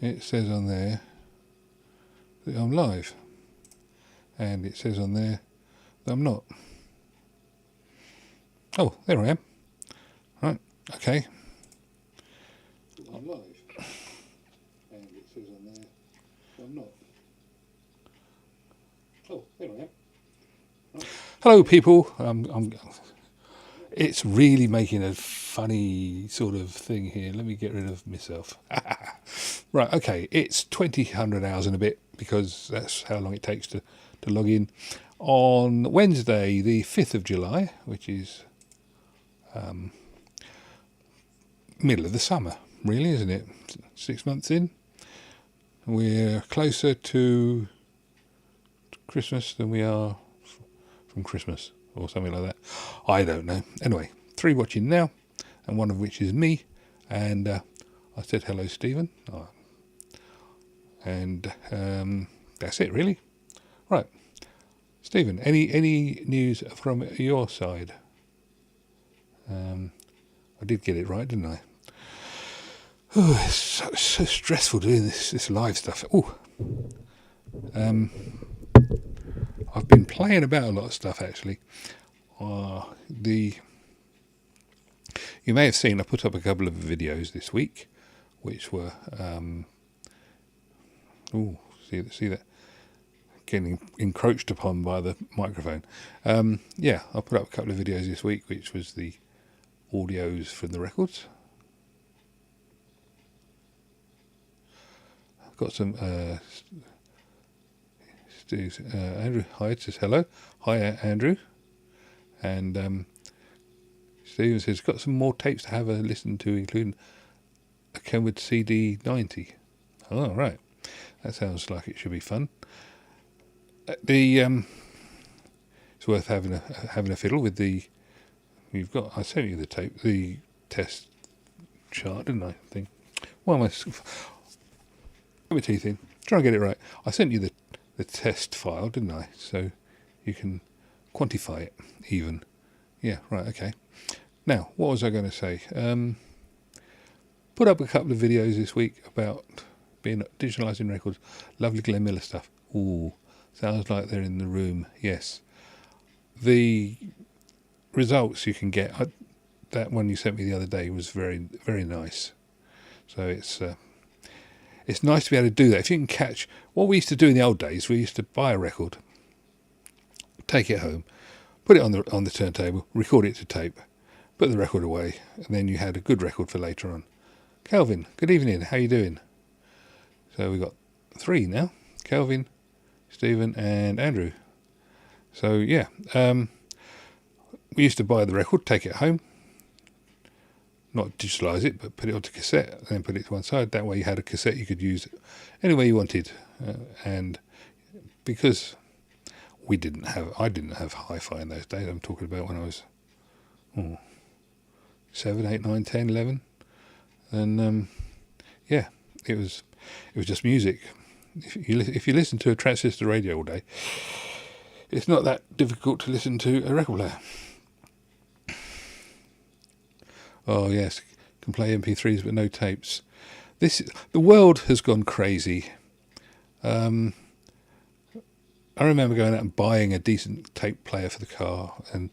it says on there that I'm live, and it says on there that I'm not. Oh, there I am. Right, okay. I'm live, and it says on there that I'm not. Oh, there I am. Right. Hello, people. It's really making a funny sort of thing here. Let me get rid of myself. Right, okay. It's 2,000 hours and a bit, because that's how long it takes to log in. On Wednesday, the 5th of July, which is middle of the summer, really, isn't it? 6 months in. We're closer to Christmas than we are from Christmas, or something like that. I don't know. Anyway, 3 watching now, and one of which is me. And I said hello, Stephen. And that's it, really. Right, Stephen. Any news from your side? I did get it right, didn't I? Oh, it's so stressful doing this live stuff. Oh, I've been playing about a lot of stuff, actually. You may have seen I put up a couple of videos this week, which were see that getting encroached upon by the microphone. Yeah, I put up a couple of videos this week, which was the audios from the records. I've got some Andrew Hyde says hello. Hi, Andrew. And Stephen says, got some more tapes to have a listen to, including a Kenwood CD 90. Oh, right. That sounds like it should be fun. It's worth having a fiddle with the. I sent you the tape, the test chart, didn't I? Thing. Why am I? Put my teeth in. Try and get it right. I sent you the test file, didn't I? So you can quantify it even. Yeah, right, okay. Now, what was I going to say? Put up a couple of videos this week about digitalising records. Lovely Glenn Miller stuff. Ooh, sounds like they're in the room. Yes. The results you can get, that one you sent me the other day was very, very nice. So it's nice to be able to do that. If you can catch what we used to do in the old days, we used to buy a record, take it home, put it on the turntable, record it to tape, put the record away, and then you had a good record for later on. Kelvin, good evening. How you doing? So we got 3 now: Kelvin, Stephen, and Andrew. So yeah, we used to buy the record, take it home, not digitalise it, but put it onto cassette, and then put it to one side. That way you had a cassette you could use any way you wanted. And because I didn't have hi-fi in those days, I'm talking about when I was 7, 8, 9, 10, 11. And yeah, it was just music. If you listen to a transistor radio all day, it's not that difficult to listen to a record player. Oh yes, can play MP3s but no tapes. The world has gone crazy. I remember going out and buying a decent tape player for the car, and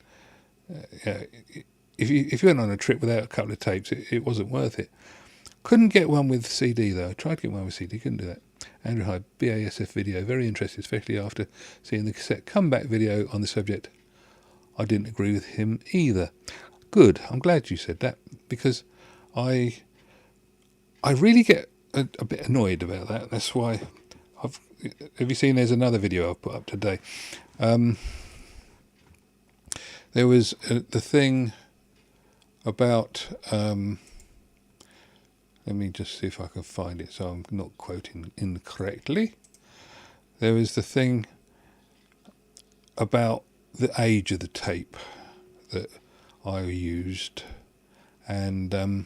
if you went on a trip without a couple of tapes, it wasn't worth it. Couldn't get one with CD though. I tried to get one with CD, couldn't do that. Andrew Hyde, BASF video, very interested, especially after seeing the cassette comeback video on the subject. I didn't agree with him either. Good, I'm glad you said that, because I really get a bit annoyed about that. That's why have you seen there's another video I've put up today. There was the thing about let me just see if I can find it so I'm not quoting incorrectly. There was the thing about the age of the tape that I used, and I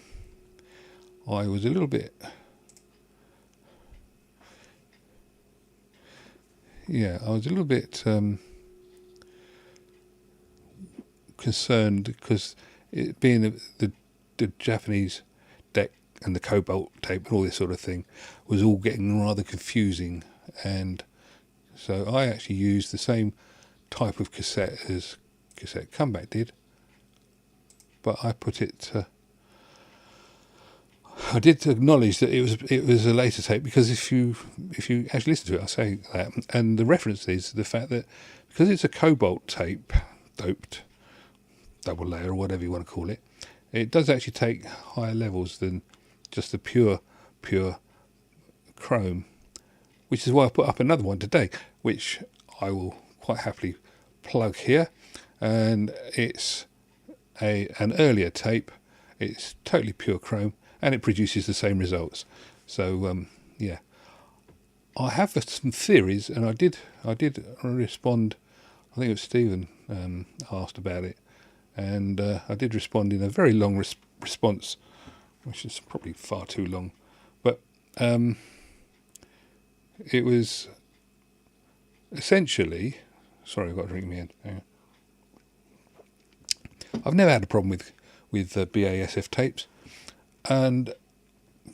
was a little bit concerned, because it being the Japanese deck and the cobalt tape and all this sort of thing was all getting rather confusing, and so I actually used the same type of cassette as Cassette Comeback did, but I put it. I did acknowledge that it was a later tape, because if you actually listen to it, I say that, and the reference is the fact that because it's a cobalt tape, doped, double layer or whatever you want to call it, it does actually take higher levels than just the pure chrome, which is why I put up another one today, which I will quite happily plug here, and it's an earlier tape. It's totally pure chrome, and it produces the same results. So yeah, I have some theories, and I did respond. I think it was Stephen asked about it, and I did respond in a very long response, which is probably far too long, but it was essentially. Sorry, I've got a drink in my hand. Hang on. I've never had a problem with BASF tapes, and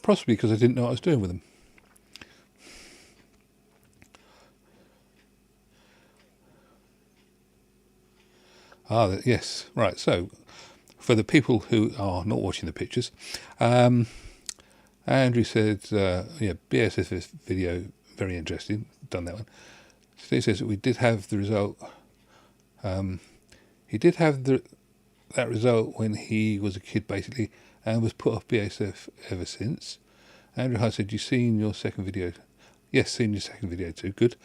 possibly because I didn't know what I was doing with them. Yes, right. So, for the people who are not watching the pictures, Andrew said, yeah, BASF video, very interesting, done that one. Steve says that we did have the result. He did have that result when he was a kid, basically, and was put off BASF ever since. Andrew Hyde said, "You've seen your second video?" Yes, seen your second video too. Good.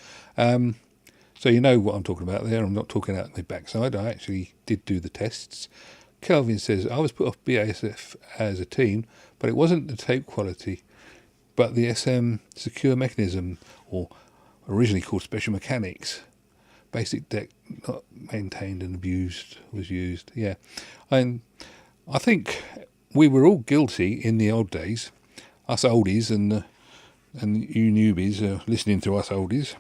So you know what I'm talking about there. I'm not talking out my backside. I actually did do the tests. Kelvin says, "I was put off BASF as a teen, but it wasn't the tape quality, but the SM secure mechanism, or originally called special mechanics. Basic deck not maintained and abused was used." Yeah, and I think we were all guilty in the old days, us oldies and you newbies listening to us oldies.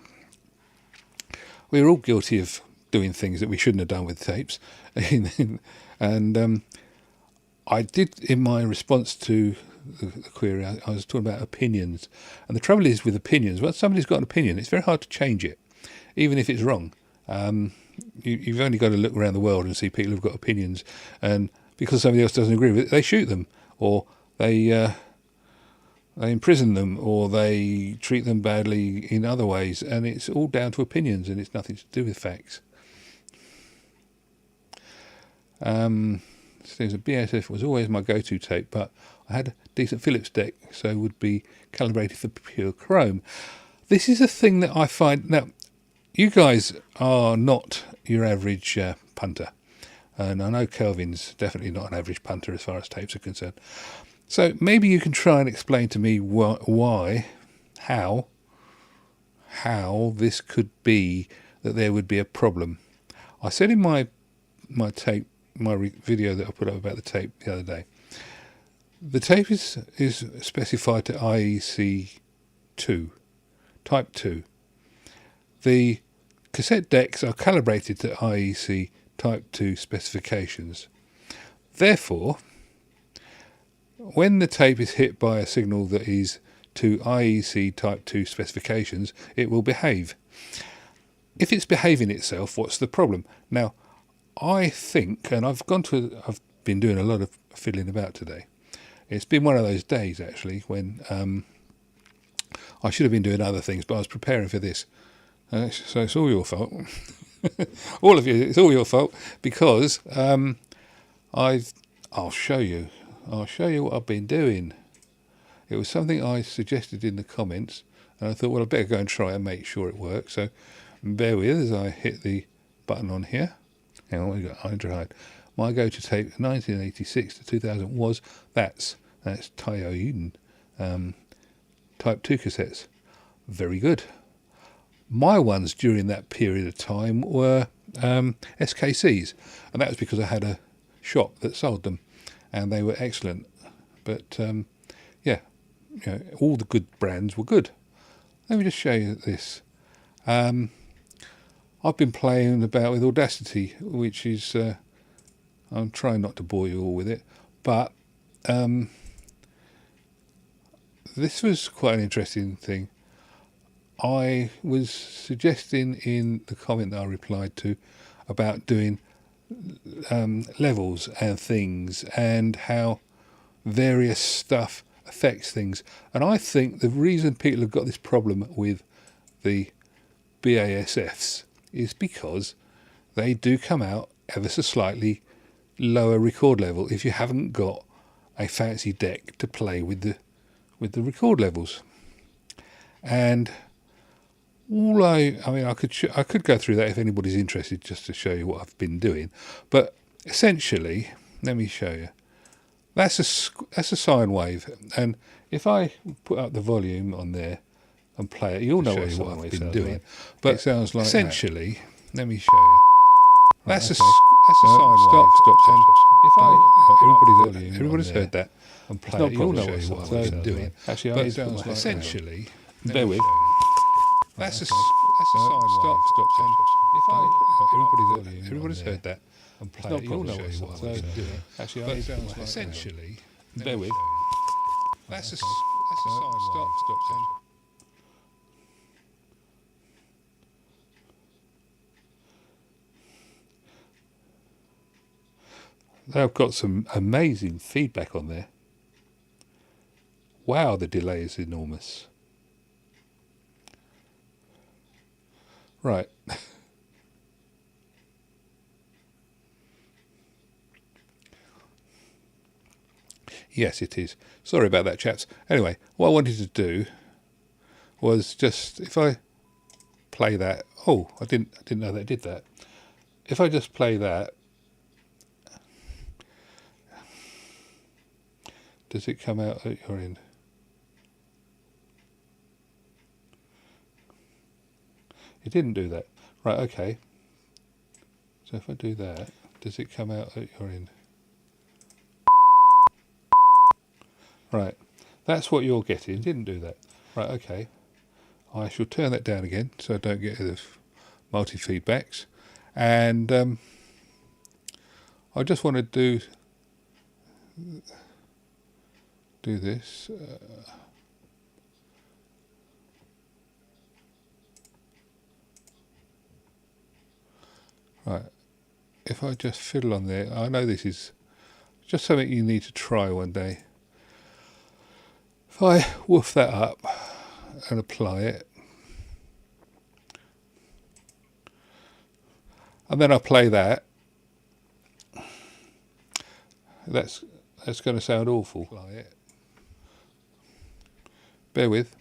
We were all guilty of doing things that we shouldn't have done with tapes, and I did, in my response to the query, I was talking about opinions, and the trouble is with opinions, once somebody's got an opinion, it's very hard to change it, even if it's wrong. You've only got to look around the world and see people who've got opinions, and because somebody else doesn't agree with it, they shoot them, or they imprison them, or they treat them badly in other ways, and it's all down to opinions, and it's nothing to do with facts. So BASF was always my go-to tape, but I had a decent Phillips deck, so would be calibrated for pure chrome. This is a thing that I find. Now, you guys are not your average punter, and I know Kelvin's definitely not an average punter as far as tapes are concerned. So maybe you can try and explain to me how this could be that there would be a problem. I said in my tape, video that I put up about the tape the other day, the tape is specified to IEC 2, Type 2. The cassette decks are calibrated to IEC Type 2 specifications. Therefore, when the tape is hit by a signal that is to IEC Type 2 specifications, it will behave. If it's behaving itself, what's the problem? Now, I think, and I've been doing a lot of fiddling about today. It's been one of those days, actually, when I should have been doing other things, but I was preparing for this. So it's all your fault. All of you, it's all your fault, because I'll show you what I've been doing. It was something I suggested in the comments, and I thought, well, I better go and try and make sure it works. So bear with as I hit the button on here. Hang on, we've got hydrohyde. My go-to tape, 1986 to 2000, was that's Tyoden Type 2 cassettes. Very good. My ones during that period of time were SKCs, and that was because I had a shop that sold them, and they were excellent. But yeah, all the good brands were good. Let me just show you this. I've been playing about with Audacity, which is I'm trying not to bore you all with it, but this was quite an interesting thing. I was suggesting in the comment that I replied to about doing levels and things and how various stuff affects things. And I think the reason people have got this problem with the BASFs is because they do come out ever so slightly lower record level if you haven't got a fancy deck to play with the record levels. And I could go through that if anybody's interested, just to show you what I've been doing. But essentially, let me show you. That's a sine wave, and if I put up the volume on there and play it, you'll know what I've been doing. But it sounds like essentially. Let me show you. That's a sine wave. Stop. If everybody's heard that and play it, you'll know what I've been doing. Actually, but it sounds like essentially. Bear with. That's a sine wave. Stop. If everybody's heard that and play it, you'll know what I've been doing. Actually, but it sounds like essentially. Bear with. That's a sine wave. Stop. They've got some amazing feedback on there. Wow, the delay is enormous. Right. Yes, it is. Sorry about that, chaps. Anyway, what I wanted to do was just, if I play that. Oh, I didn't know that it did that. If I just play that, does it come out at your end? It didn't do that. Right, okay. So if I do that, does it come out at your end? Right, that's what you're getting. It didn't do that. Right, okay. I shall turn that down again so I don't get the multi-feedbacks. And I just want to do this. Right, if I just fiddle on there, I know this is just something you need to try one day. If I woof that up and apply it, and then I play that, that's going to sound awful. Bear with.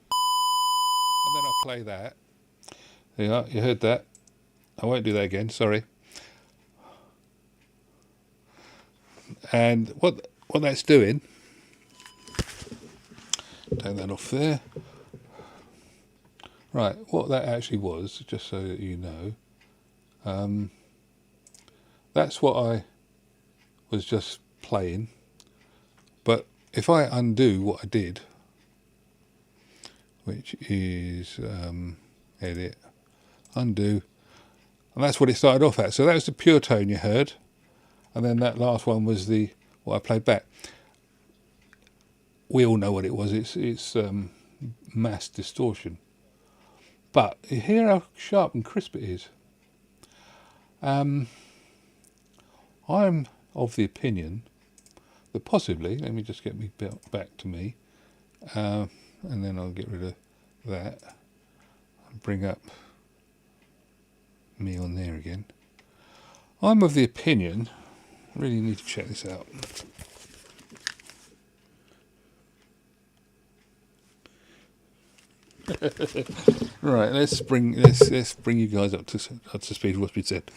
And then I play that. There you are, you heard that. I won't do that again, sorry. And what that's doing, take that off there. Right, what that actually was, just so that you know, that's what I was just playing. But if I undo what I did, which is edit, undo, and that's what it started off at. So that was the pure tone you heard, and then that last one was what I played back. We all know what it was. It's mass distortion. But you hear how sharp and crisp it is. I'm of the opinion that possibly, let me just get me back to me, and then I'll get rid of that and bring up me on there again. I'm of the opinion, I really need to check this out. Right, let's bring you guys up to speed with what's been said.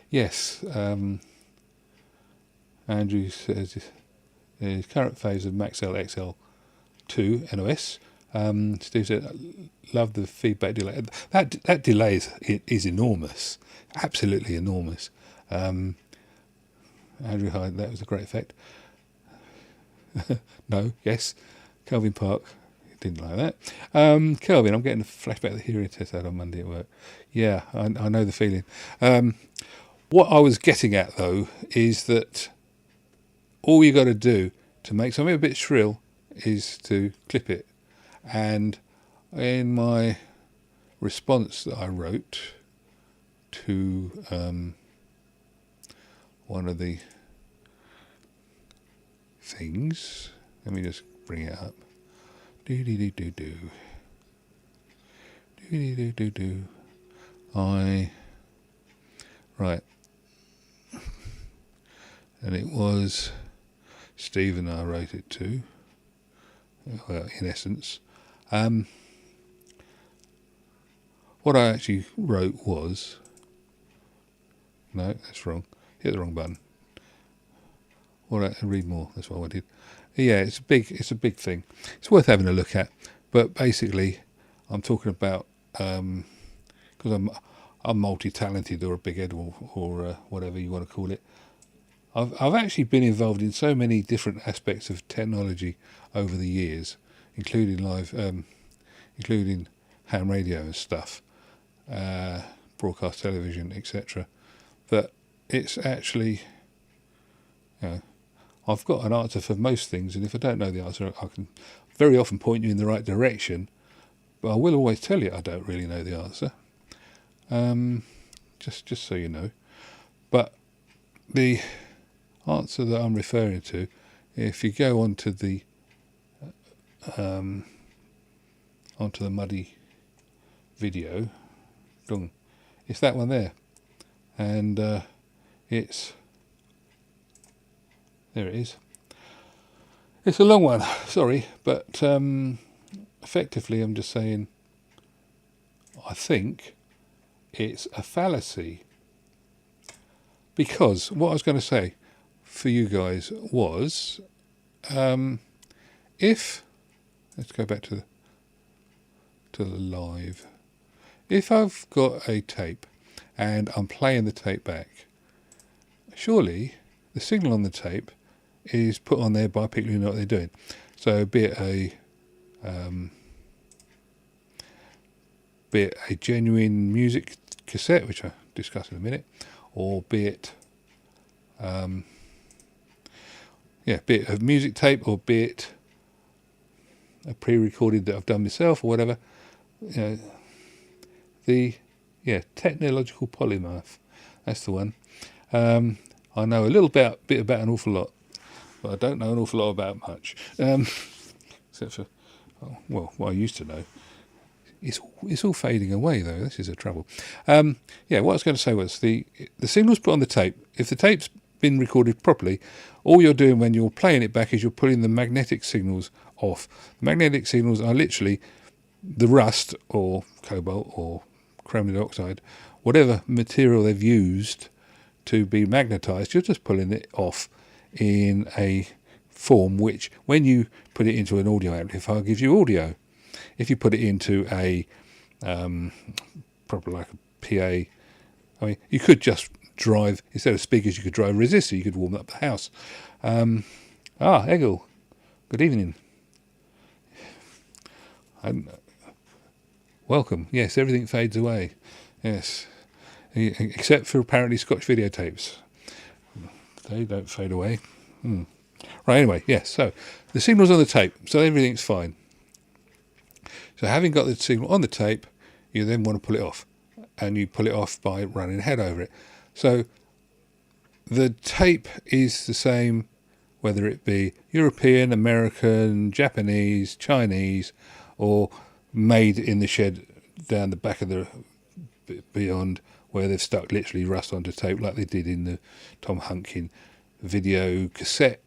Yes, Andrew says his current phase of Maxell XL2 NOS. Steve said, "Love the feedback delay." That delay is enormous, absolutely enormous. Andrew Hyde, that was a great effect. No, yes. Kelvin Park, didn't like that. Kelvin, I'm getting a flashback of the hearing test I had on Monday at work. Yeah, I know the feeling. What I was getting at, though, is that all you got to do to make something a bit shrill is to clip it. And in my response that I wrote to one of the things, let me just bring it up. Right. And it was Stephen I wrote it to, well, in essence. What I actually wrote was, no, that's wrong, hit the wrong button. Read more, that's what I wanted. Yeah, it's a big thing. It's worth having a look at, but basically I'm talking about, because I'm multi-talented, or a big head, or whatever you want to call it. I've actually been involved in so many different aspects of technology over the years, including including ham radio and stuff, broadcast television, etc. That it's actually, I've got an answer for most things, and if I don't know the answer, I can very often point you in the right direction, but I will always tell you I don't really know the answer. Just so you know. But the answer that I'm referring to, if you go onto the Muddy video, it's that one there, and there it is. It's a long one, sorry, but effectively I'm just saying I think it's a fallacy, because what I was going to say for you guys was, if, let's go back to the live, if I've got a tape and I'm playing the tape back, surely the signal on the tape is put on there by people who know what they're doing. So be it a genuine music cassette, which I'll discuss in a minute, or be it be it a music tape, or be it a pre-recorded that I've done myself, or whatever. The technological polymath, that's the one. I know a little bit about an awful lot, but I don't know an awful lot about much, except for what I used to know. It's all fading away, though. This is a trouble. What I was going to say was the signal's put on the tape. If the tape's been recorded properly, all you're doing when you're playing it back is you're pulling the magnetic signals off. The magnetic signals are literally the rust or cobalt or chromium dioxide, whatever material they've used to be magnetized. You're just pulling it off in a form which, when you put it into an audio amplifier, gives you audio. If you put it into a proper like a PA, I mean, you could just drive, instead of speakers, you could drive a resistor. You could warm up the house. Eggle, good evening. Welcome. Yes, everything fades away. Yes, except for apparently Scotch videotapes. They don't fade away. Right, anyway, yes, so the signal's on the tape, so everything's fine. So having got the signal on the tape, you then want to pull it off. And you pull it off by running a head over it. So the tape is the same, whether it be European, American, Japanese, Chinese, or made in the shed down the back of the beyond, where they've stuck literally rust onto tape like they did in the Tom Hunkin video cassette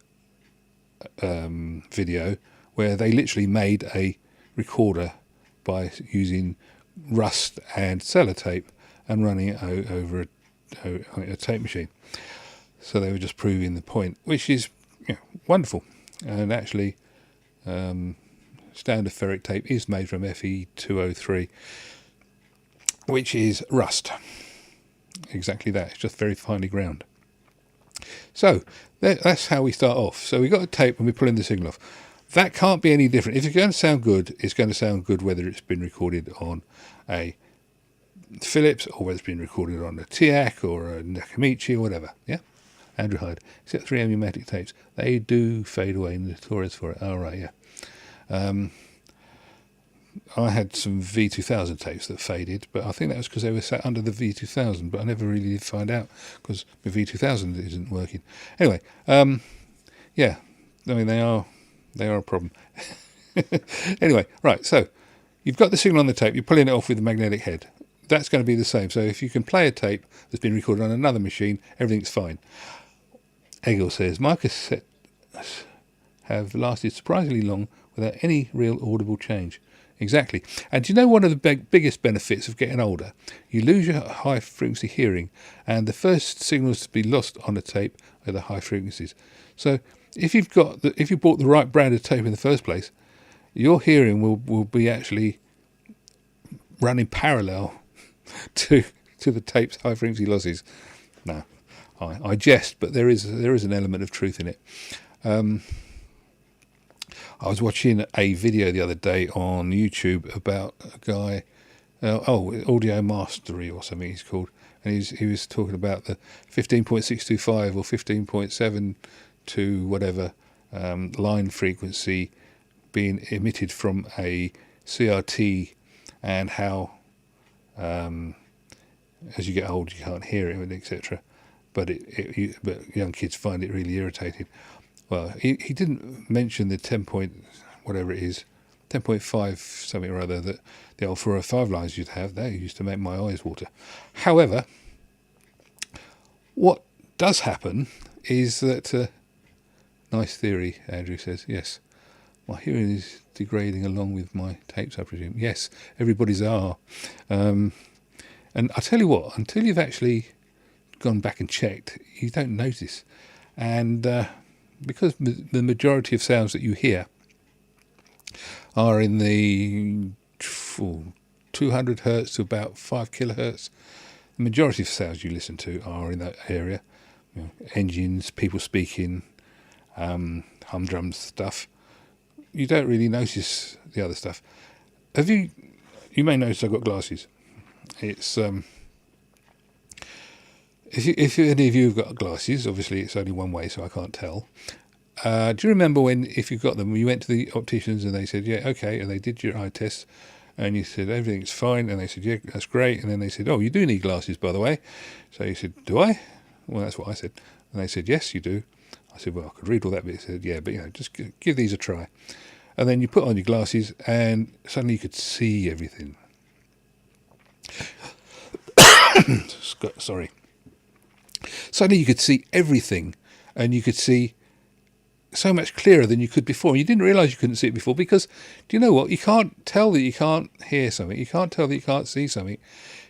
video, where they literally made a recorder by using rust and sellotape and running it over a tape machine. So they were just proving the point, which is wonderful. And actually, standard ferric tape is made from Fe2O3, which is rust. Exactly that. It's just very finely ground. So that's how we start off. So we got a tape and we're pulling the signal off. That can't be any different. If it's going to sound good, it's going to sound good whether it's been recorded on a Philips or whether it's been recorded on a TIAC or a Nakamichi or whatever. Yeah, Android, except 3M pneumatic tapes. They do fade away, notorious for it. All right, yeah. I had some V2000 tapes that faded, but I think that was because they were sat under the V2000, but I never really did find out because the V2000 isn't working. Anyway, yeah, I mean, they are a problem. Anyway, right, so you've got the signal on the tape, you're pulling it off with the magnetic head. That's going to be the same. So if you can play a tape that's been recorded on another machine, everything's fine. Egil says, my cassettes have lasted surprisingly long without any real audible change. Exactly. And do you know one of the biggest benefits of getting older? You lose your high frequency hearing, and the first signals to be lost on a tape are the high frequencies. So if you bought the right brand of tape in the first place, your hearing will be actually running parallel to the tape's high frequency losses. No, I jest, but there is an element of truth in it. I was watching a video the other day on YouTube about a guy, Audio Mastery or something he's called, and he was talking about the 15.625 or 15.7 whatever line frequency being emitted from a CRT, and how as you get old you can't hear it, etc. But young kids find it really irritating. Well, he didn't mention the 10 point, whatever it is, 10.5 something or other that the old 405 lines used to have. They used to make my eyes water. However, what does happen is that, nice theory, Andrew says, yes, my hearing is degrading along with my tapes, I presume. Yes, everybody's are. And I tell you what, until you've actually gone back and checked, you don't notice. And because the majority of sounds that you hear are in the 200 hertz to about 5 kilohertz, the majority of sounds you listen to are in that area. You know, engines, people speaking, humdrum stuff. You don't really notice the other stuff. You may notice I've got glasses. It's if any of you have got glasses, obviously it's only one way, so I can't tell. Do you remember if you got them, you went to the opticians and they said, yeah, okay, and they did your eye test, and you said, everything's fine, and they said, yeah, that's great, and then they said, oh, you do need glasses, by the way. So you said, do I? Well, that's what I said. And they said, yes, you do. I said, well, I could read all that bit. They said, yeah, but, just give these a try. And then you put on your glasses, and suddenly you could see everything. Sorry. Suddenly you could see everything, and you could see so much clearer than you could before. You didn't realise you couldn't see it before because, do you know what? You can't tell that you can't hear something. You can't tell that you can't see something.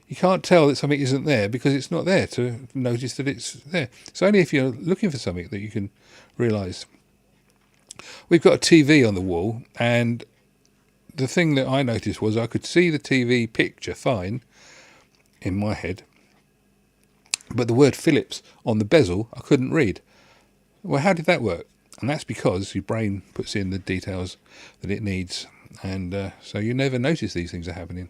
You can't tell that something isn't there because it's not there to notice that it's there. It's only if you're looking for something that you can realise. We've got a TV on the wall, and the thing that I noticed was I could see the TV picture fine in my head, but the word Philips on the bezel I couldn't read. Well, how did that work? And that's because your brain puts in the details that it needs, and so you never notice these things are happening.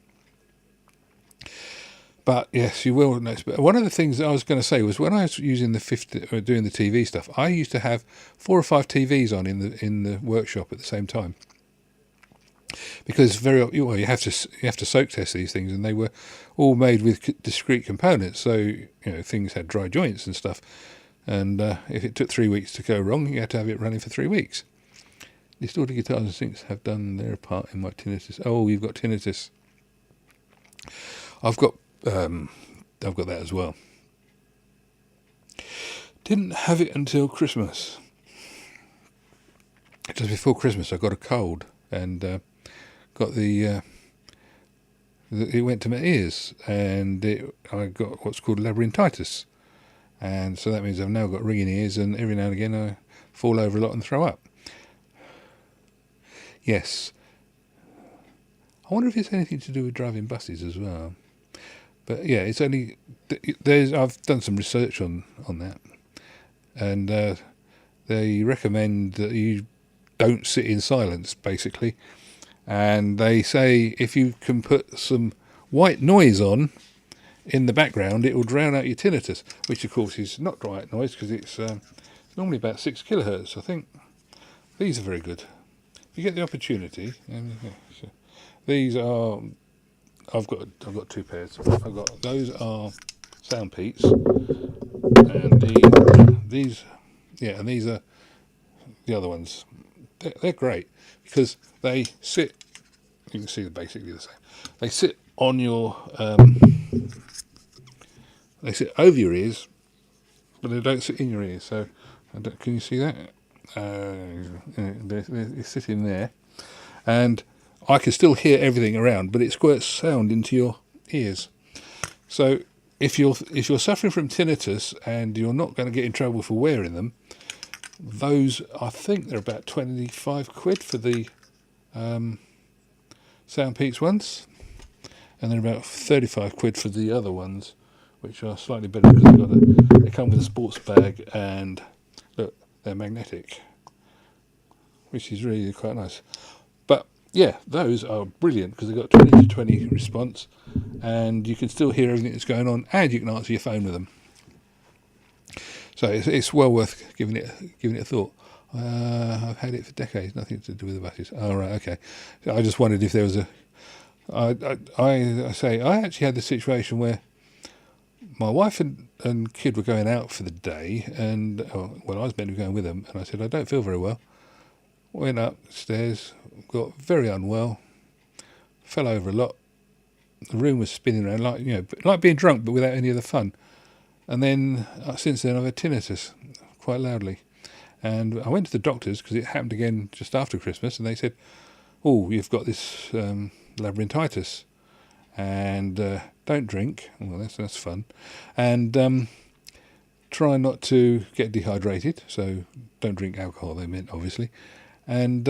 But yes, you will notice. But one of the things that I was going to say was when I was using doing the TV stuff, I used to have 4 or 5 TVs on in the workshop at the same time. Because you have to soak test these things, and they were all made with discrete components. So things had dry joints and stuff, and if it took 3 weeks to go wrong, you had to have it running for 3 weeks. Distorted guitars and synths have done their part in my tinnitus. Oh, you've got tinnitus. I've got that as well. Didn't have it until Christmas. Just before Christmas, I got a cold and got it went to my ears, and I got what's called labyrinthitis, and so that means I've now got ringing ears, and every now and again I fall over a lot and throw up. Yes. I wonder if it's anything to do with driving buses as well. But yeah, it's only I've done some research on that, and they recommend that you don't sit in silence, basically. And they say if you can put some white noise on, in the background, it will drown out your tinnitus, which of course is not white noise because it's normally about 6 kilohertz. I think these are very good. If you get the opportunity, so these are. I've got 2 pairs. I've got those are Sound Peats, and these and these are the other ones. They're great because they sit. You can see they're basically the same. They sit on your. They sit over your ears, but they don't sit in your ears. So, can you see that? They're sitting there, and I can still hear everything around, but it squirts sound into your ears. So, if you're suffering from tinnitus and you're not going to get in trouble for wearing them, those, I think they're about 25 quid for the Sound Peaks ones, and they're about 35 quid for the other ones, which are slightly better because they come with a sports bag, and look, they're magnetic, which is really quite nice. But yeah, those are brilliant because they've got 20 to 20 response, and you can still hear everything that's going on, and you can answer your phone with them. So it's well worth giving it a thought. I've had it for decades, nothing to do with the buses. Oh, right, okay. So I just wondered if there was a. I actually had the situation where my wife and kid were going out for the day, and I was meant to be going with them, and I said I don't feel very well. Went upstairs, got very unwell, fell over a lot. The room was spinning around like being drunk, but without any of the fun. And then since then I've had tinnitus quite loudly, and I went to the doctors because it happened again just after Christmas, and they said, "Oh, you've got this labyrinthitis, and don't drink." Well, that's fun, and try not to get dehydrated. So don't drink alcohol. They meant obviously, and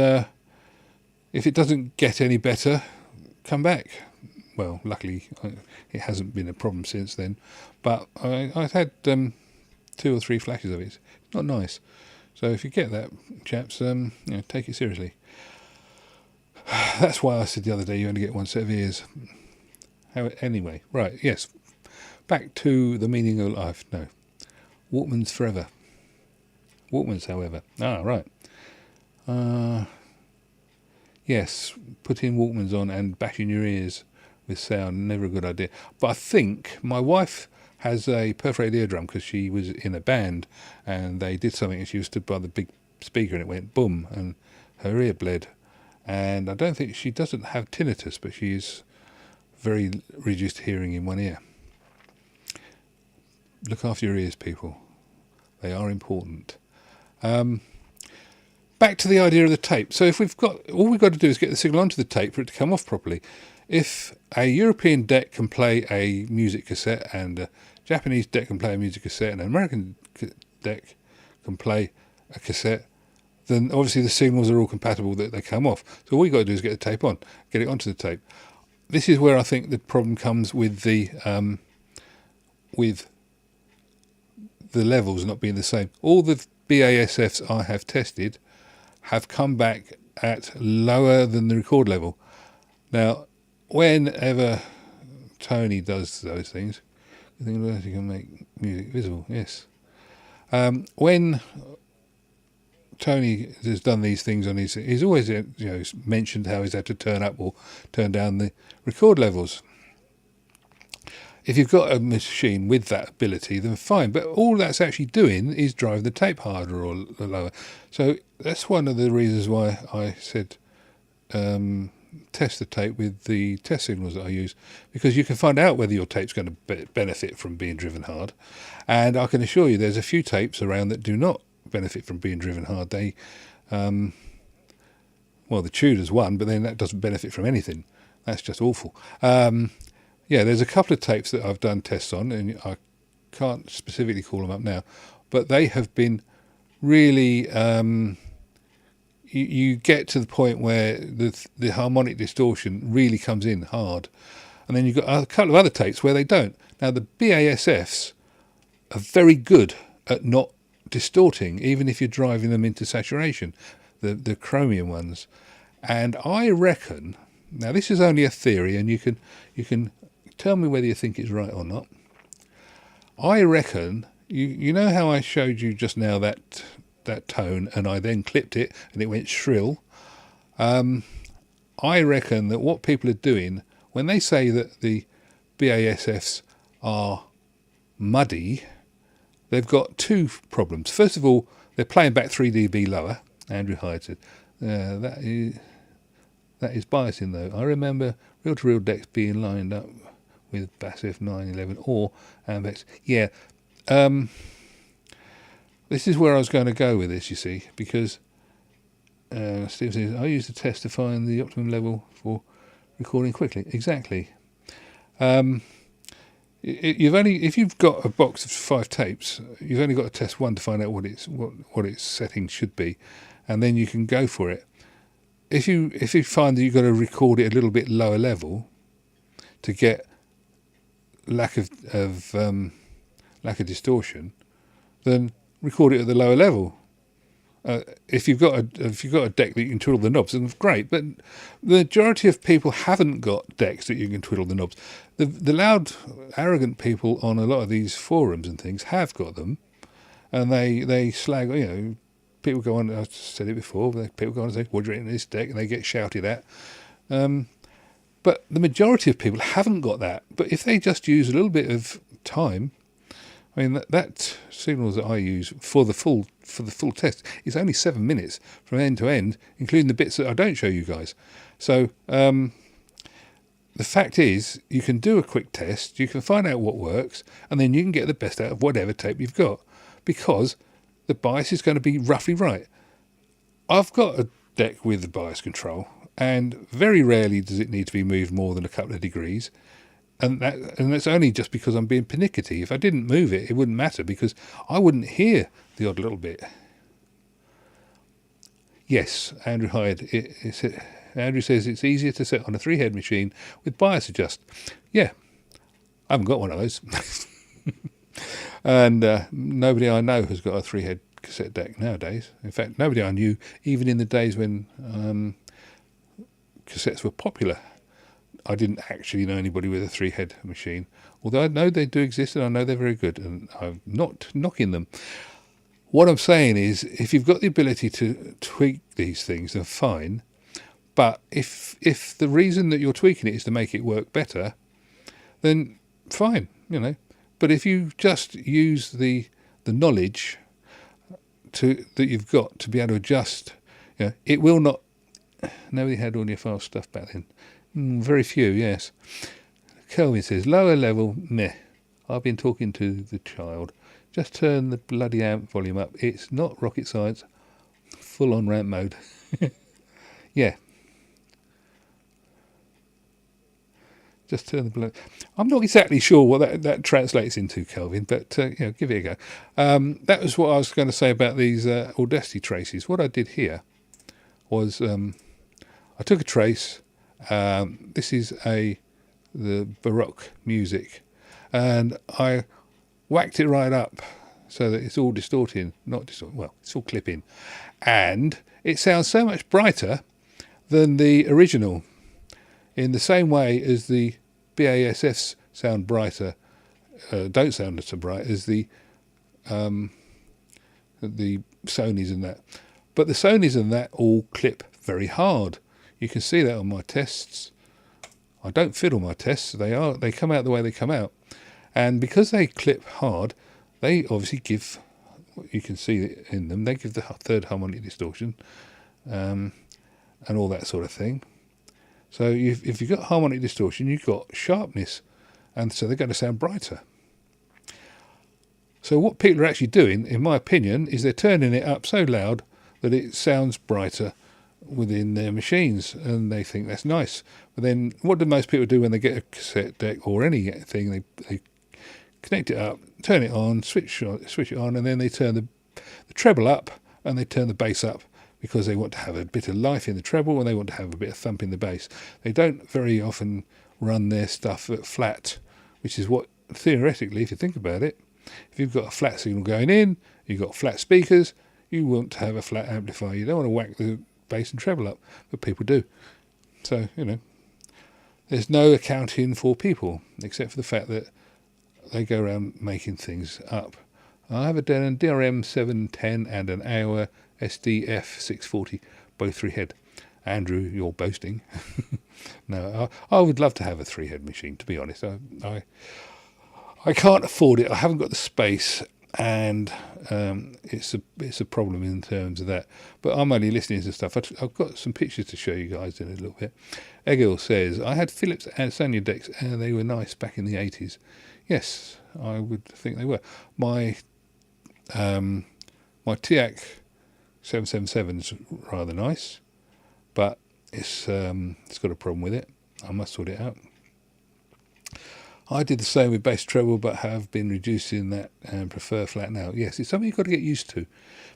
if it doesn't get any better, come back. Well, luckily it hasn't been a problem since then, but I've had 2 or 3 flashes of it. It's not nice. So if you get that, chaps, take it seriously. That's why I said the other day you only get 1 set of ears. Anyway, right, yes. Back to the meaning of life. No. Walkmans forever. Walkmans, however. Ah, right. Yes, putting Walkmans on and bashing your ears with sound, never a good idea. But I think my wife has a perforated eardrum because she was in a band and they did something and she was stood by the big speaker and it went boom and her ear bled. And I don't think she doesn't have tinnitus, but she's very reduced hearing in one ear. Look after your ears, people. They are important. Back to the idea of the tape. So if all we've got to do is get the signal onto the tape for it to come off properly. If a European deck can play a music cassette and a Japanese deck can play a music cassette and an American deck can play a cassette, then obviously the signals are all compatible that they come off. So all you've got to do is get the tape on, get it onto the tape. This is where I think the problem comes with the levels not being the same. All the BASFs I have tested have come back at lower than the record level. Now, whenever Tony does those things, I think you can make music visible. Yes. When Tony has done these things on he's always mentioned how he's had to turn up or turn down the record levels. If you've got a machine with that ability, then fine. But all that's actually doing is drive the tape harder or lower. So that's one of the reasons why I said test the tape with the test signals that I use, because you can find out whether your tape's going to benefit from being driven hard. And I can assure you there's a few tapes around that do not benefit from being driven hard. They, the Tudor's one, but then that doesn't benefit from anything. That's just awful. There's a couple of tapes that I've done tests on, and I can't specifically call them up now, but they have been really. You get to the point where the harmonic distortion really comes in hard, and then you've got a couple of other tapes where they don't. Now the BASFs are very good at not distorting, even if you're driving them into saturation, the chromium ones, and I reckon. Now this is only a theory, and you can tell me whether you think it's right or not. I reckon, you know how I showed you just now that tone, and I then clipped it and it went shrill. I reckon that what people are doing when they say that the BASFs are muddy, they've got two problems. First of all, they're playing back 3 dB lower. Andrew Hyde said, that is biasing though. I remember reel-to-reel decks being lined up with BASF 911 or Ambex. Yeah, this is where I was going to go with this, you see, because Steve says, I use the test to find the optimum level for recording quickly. Exactly. If you've got a box of 5 tapes, you've only got to test one to find out what its settings should be, and then you can go for it. If you find that you've got to record it a little bit lower level to get lack of distortion, then record it at the lower level. If you've got a deck that you can twiddle the knobs, then great. But the majority of people haven't got decks that you can twiddle the knobs. The loud, arrogant people on a lot of these forums and things have got them, and they slag. People go on. I've said it before. People go on and say, "What do you reckon of this deck?" and they get shouted at. But the majority of people haven't got that. But if they just use a little bit of time, I mean that signals that I use for the full test is only 7 minutes from end to end, including the bits that I don't show you guys. So the fact is, you can do a quick test, you can find out what works, and then you can get the best out of whatever tape you've got, because the bias is going to be roughly right. I've got a deck with the bias control, and very rarely does it need to be moved more than a couple of degrees. And that's only just because I'm being pernickety. If I didn't move it, it wouldn't matter, because I wouldn't hear the odd little bit. Yes, Andrew Hyde. Andrew says it's easier to set on a 3-head machine with bias adjust. Yeah, I haven't got one of those. And nobody I know has got a 3-head cassette deck nowadays. In fact, nobody I knew, even in the days when cassettes were popular, I didn't actually know anybody with a 3-head machine. Although I know they do exist, and I know they're very good, and I'm not knocking them. What I'm saying is, if you've got the ability to tweak these things, then fine. But if the reason that you're tweaking it is to make it work better, then fine, But if you just use the knowledge that you've got to be able to adjust, it will not. Nobody had audiophile stuff back then. Very few, yes. Kelvin says, lower level, meh. I've been talking to the child. Just turn the bloody amp volume up. It's not rocket science. Full on ramp mode. Yeah. Just turn the bloody... I'm not exactly sure what that translates into, Kelvin, but give it a go. That was what I was going to say about these Audacity traces. What I did here was I took a trace. This is the Baroque music, and I whacked it right up so that it's all distorting, it's all clipping, and it sounds so much brighter than the original, in the same way as the BASFs sound brighter, don't sound so bright as the Sonys and that. But the Sonys and that all clip very hard. You can see that on my tests. I don't fiddle my tests. They come out the way they come out. And because they clip hard, they obviously give, you can see in them, they give the third harmonic distortion and all that sort of thing. So if you've got harmonic distortion, you've got sharpness, and so they're going to sound brighter. So what people are actually doing, in my opinion, is they're turning it up so loud that it sounds brighter within their machines, and they think that's nice. But then what do most people do when they get a cassette deck or anything? They connect it up, turn it on, switch it on, and then they turn the treble up and they turn the bass up, because they want to have a bit of life in the treble and they want to have a bit of thump in the bass. They don't very often run their stuff at flat, which is what, theoretically, if you think about it, if you've got a flat signal going in, you've got flat speakers, you want to have a flat amplifier. You don't want to whack the bass and treble up, but people do. So, there's no accounting for people, except for the fact that they go around making things up. I have a DRM 710 and an AOA SDF 640, both 3-head. Andrew, you're boasting. No, I would love to have a 3-head machine, to be honest. I can't afford it. I haven't got the space, and it's a problem in terms of that. But I'm only listening to stuff. I've got some pictures to show you guys in a little bit. Egil says, I had Philips and Sanya decks, and they were nice back in the 80s. Yes, I would think they were. My TIAC 777 is rather nice, but it's got a problem with it. I must sort it out. I did the same with bass treble, but have been reducing that and prefer flat now. Yes, it's something you've got to get used to,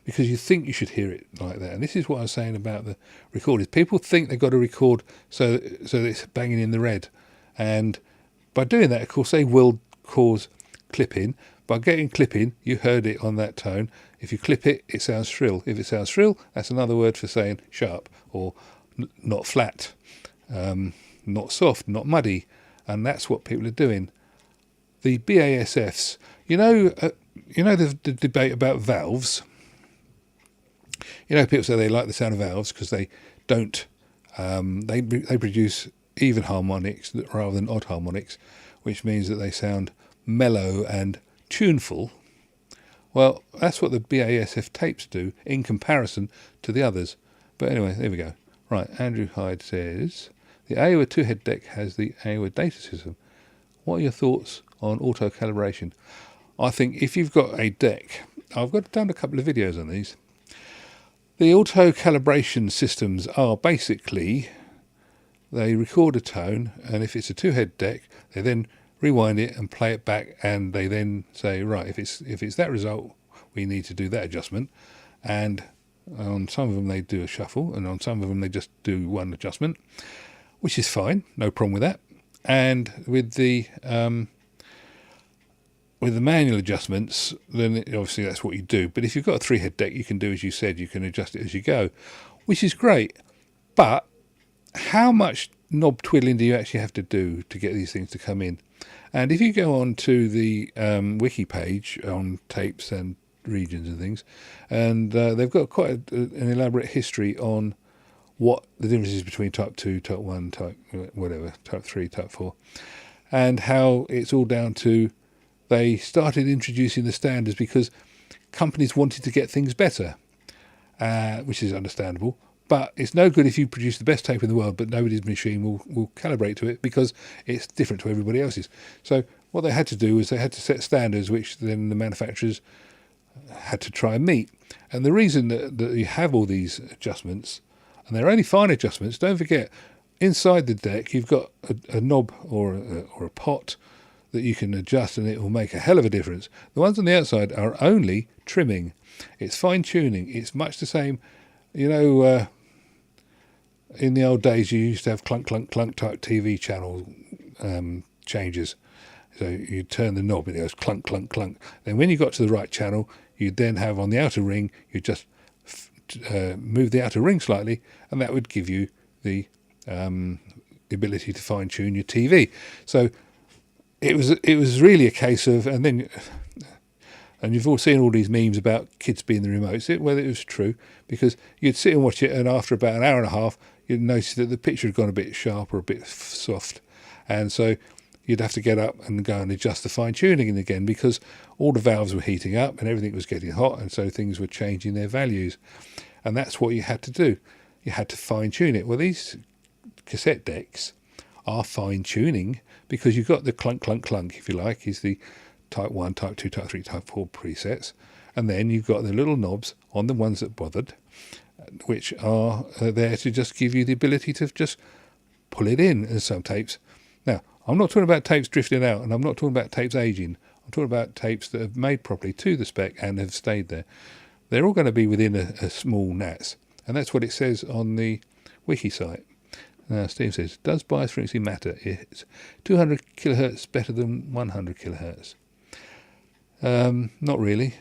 because you think you should hear it like that. And this is what I was saying about the recorders. People think they've got to record so that it's banging in the red. And by doing that, of course, they will cause clipping. By getting clipping, you heard it on that tone. If you clip it, it sounds shrill. If it sounds shrill, that's another word for saying sharp or not flat, not soft, not muddy. And that's what people are doing. The BASFs, you know the debate about valves. You know, people say they like the sound of valves because they don't. They produce even harmonics rather than odd harmonics, which means that they sound mellow and tuneful. Well, that's what the BASF tapes do in comparison to the others. But anyway, there we go. Right, Andrew Hyde says, the AOA 2-head deck has the AOA data system. What are your thoughts on auto calibration? I think if you've got a deck, I've done a couple of videos on these. The auto calibration systems are basically, they record a tone, and if it's a 2-head deck, they then rewind it and play it back, and they then say, right, if it's that result, we need to do that adjustment. And on some of them they do a shuffle, and on some of them they just do one adjustment, which is fine, no problem with that. And with the manual adjustments, then obviously that's what you do. But if you've got a 3-head deck, you can do as you said, you can adjust it as you go, which is great. But how much knob twiddling do you actually have to do to get these things to come in? And if you go on to the wiki page on tapes and regions and things, and they've got quite an elaborate history on what the difference is between type 2, type 1, type whatever, type 3, type 4, and how it's all down to they started introducing the standards because companies wanted to get things better, which is understandable. But it's no good if you produce the best tape in the world, but nobody's machine will calibrate to it because it's different to everybody else's. So what they had to do was they had to set standards which then the manufacturers had to try and meet. And the reason that you have all these adjustments, and they're only fine adjustments, don't forget, inside the deck you've got a knob or a pot that you can adjust, and it will make a hell of a difference. The ones on the outside are only trimming. It's fine tuning. It's much the same, you know, in the old days you used to have clunk, clunk, clunk type TV channel changes. So you turn the knob and it goes clunk, clunk, clunk. Then when you got to the right channel, you'd then have on the outer ring, you just move the outer ring slightly, and that would give you the ability to fine tune your TV. So it was really a case of, and you've all seen all these memes about kids being the remotes, whether it was true, because you'd sit and watch it, and after about an hour and a half, you'd notice that the picture had gone a bit sharp or a bit soft, and so you'd have to get up and go and adjust the fine tuning again, because all the valves were heating up and everything was getting hot, and so things were changing their values, and that's what you had to do. You had to fine tune it. Well, these cassette decks are fine tuning because you've got the clunk, clunk, clunk, if you like, is the type 1, type 2, type 3, type 4 presets, and then you've got the little knobs on the ones that bothered, which are there to just give you the ability to just pull it in some tapes. Now, I'm not talking about tapes drifting out, and I'm not talking about tapes aging. I'm talking about tapes that have made properly to the spec and have stayed there. They're all going to be within a small NAS, and that's what it says on the wiki site. Now, Steve says, does bias frequency matter? It's 200 kilohertz better than 100 kilohertz. Not really.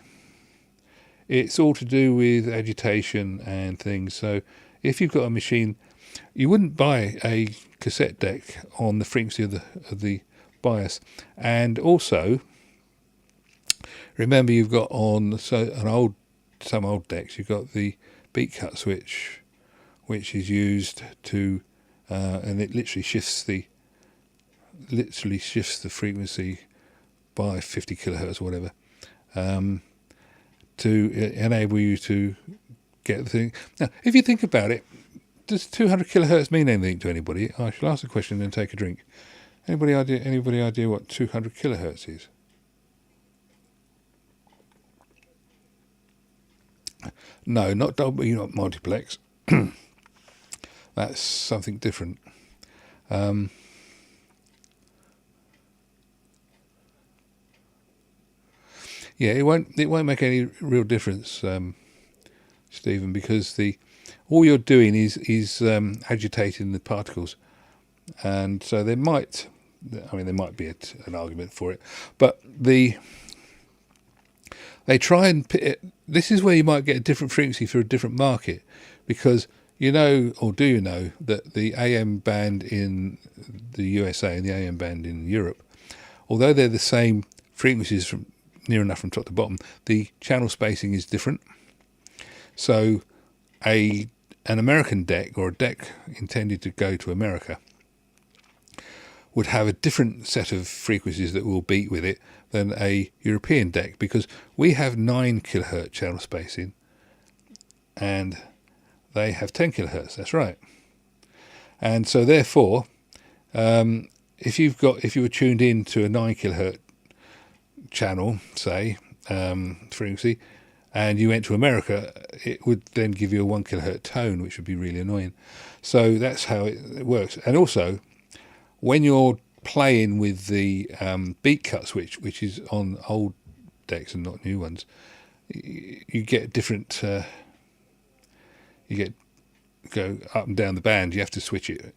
It's all to do with agitation and things. So if you've got a machine, you wouldn't buy a cassette deck on the frequency of the bias. And also, remember, you've got on some old decks, you've got the beat cut switch, which is used to, and it literally shifts the frequency by 50 kilohertz or whatever, to enable you to get the thing. Now, if you think about it, does 200 kilohertz mean anything to anybody? I shall ask the question and then take a drink. Anybody idea what 200 kilohertz is? No, not Dolby, not multiplex. That's something different. Yeah, it won't make any real difference, Stephen, because all you're doing is agitating the particles, and so there might be an argument for it, but they try and this is where you might get a different frequency for a different market, because do you know that the AM band in the USA and the AM band in Europe, although they're the same frequencies from near enough from top to bottom, the channel spacing is different. So an American deck, or a deck intended to go to America, would have a different set of frequencies that will beat with it than a European deck, because we have 9 kilohertz channel spacing and they have 10 kilohertz. That's right. And so therefore, if you were tuned in to a 9 kilohertz channel, say, frequency, and you went to America, it would then give you a 1 kilohertz tone, which would be really annoying. So that's how it works. And also, when you're playing with the beat cut switch, which is on old decks and not new ones, you get different. Go up and down the band. You have to switch it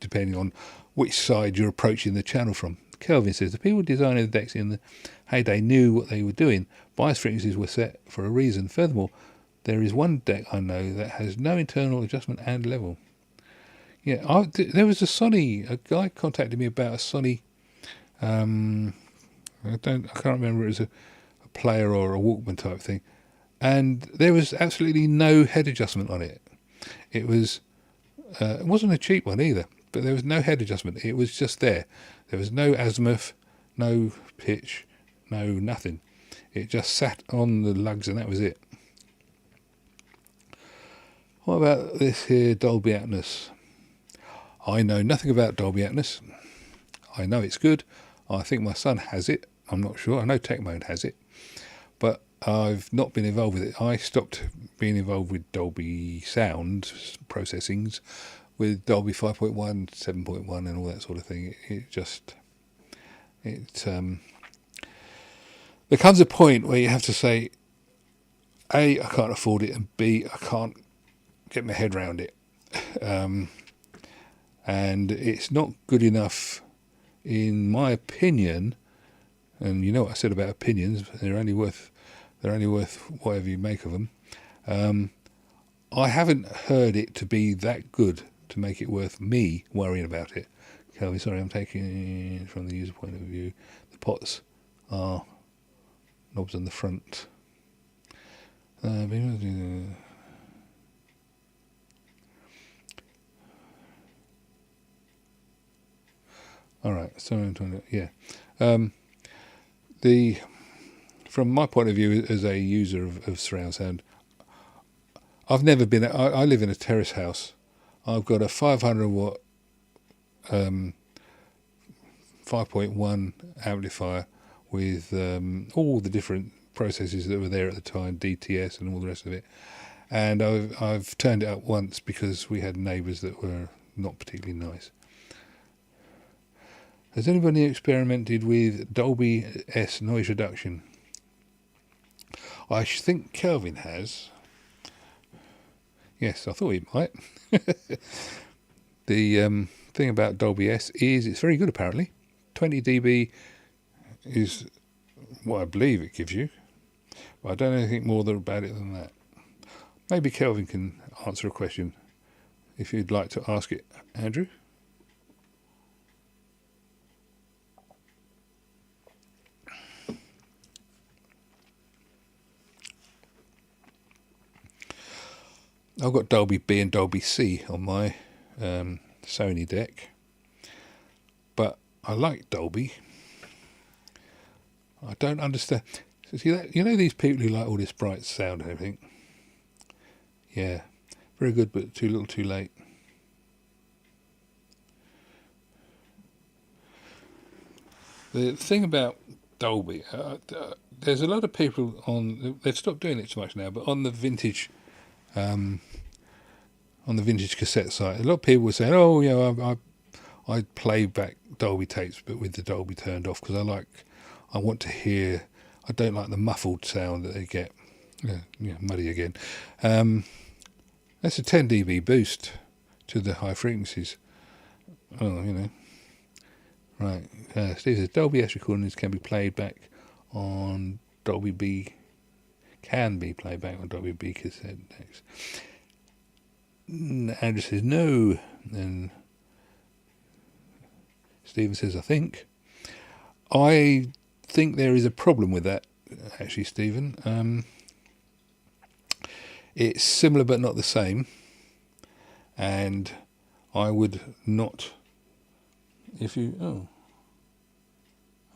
depending on which side you're approaching the channel from. Kelvin says the people designing the decks in the heyday knew what they were doing. Bias frequencies were set for a reason. Furthermore, there is one deck I know that has no internal adjustment and level. Yeah, there was a guy contacted me about a Sony. I can't remember. It was a player or a Walkman type thing, and there was absolutely no head adjustment on it. It wasn't a cheap one either, but there was no head adjustment. It was just there. There was no azimuth, no pitch, no nothing. It just sat on the lugs and that was it. What about this here Dolby Atmos? I know nothing about Dolby Atmos. I know it's good. I think my son has it. I'm not sure. I know TechMode has it, but I've not been involved with it. I stopped being involved with Dolby sound processings with Dolby 5.1, 7.1 and all that sort of thing. There comes a point where you have to say, A, I can't afford it, and B, I can't get my head around it. And it's not good enough, in my opinion. And you know what I said about opinions, they're only worth whatever you make of them. I haven't heard it to be that good to make it worth me worrying about it. Kelvin, sorry, I'm taking it from the user point of view. The pots are knobs on the front. All right, so I'm talking about, yeah. From my point of view as a user of surround sound, I've never been. I live in a terrace house. I've got a 500 watt 5.1 amplifier with all the different processes that were there at the time, DTS and all the rest of it. And I've turned it up once because we had neighbours that were not particularly nice. Has anybody experimented with Dolby S noise reduction? I think Kelvin has. Yes, I thought he might. The thing about Dolby S is it's very good apparently. 20 dB is what I believe it gives you. But I don't know anything more about it than that. Maybe Kelvin can answer a question if you'd like to ask it, Andrew. I've got Dolby B and Dolby C on my Sony deck, but I like Dolby. I don't understand. See that, these people who like all this bright sound and everything. Yeah, very good, but too little, too late. The thing about Dolby, there's a lot of people they've stopped doing it so much now, but on the vintage cassette site, a lot of people were saying, "Oh, I play back Dolby tapes, but with the Dolby turned off because I want to hear. I don't like the muffled sound that they get." Yeah, muddy again. That's a 10 dB boost to the high frequencies. Oh, right. Steve says Dolby S recordings can be played back on Dolby B. Can be played back on Dolby B cassette decks. Andrew says no, and Stephen says I think there is a problem with that, actually, Stephen. It's similar but not the same, and I would not. I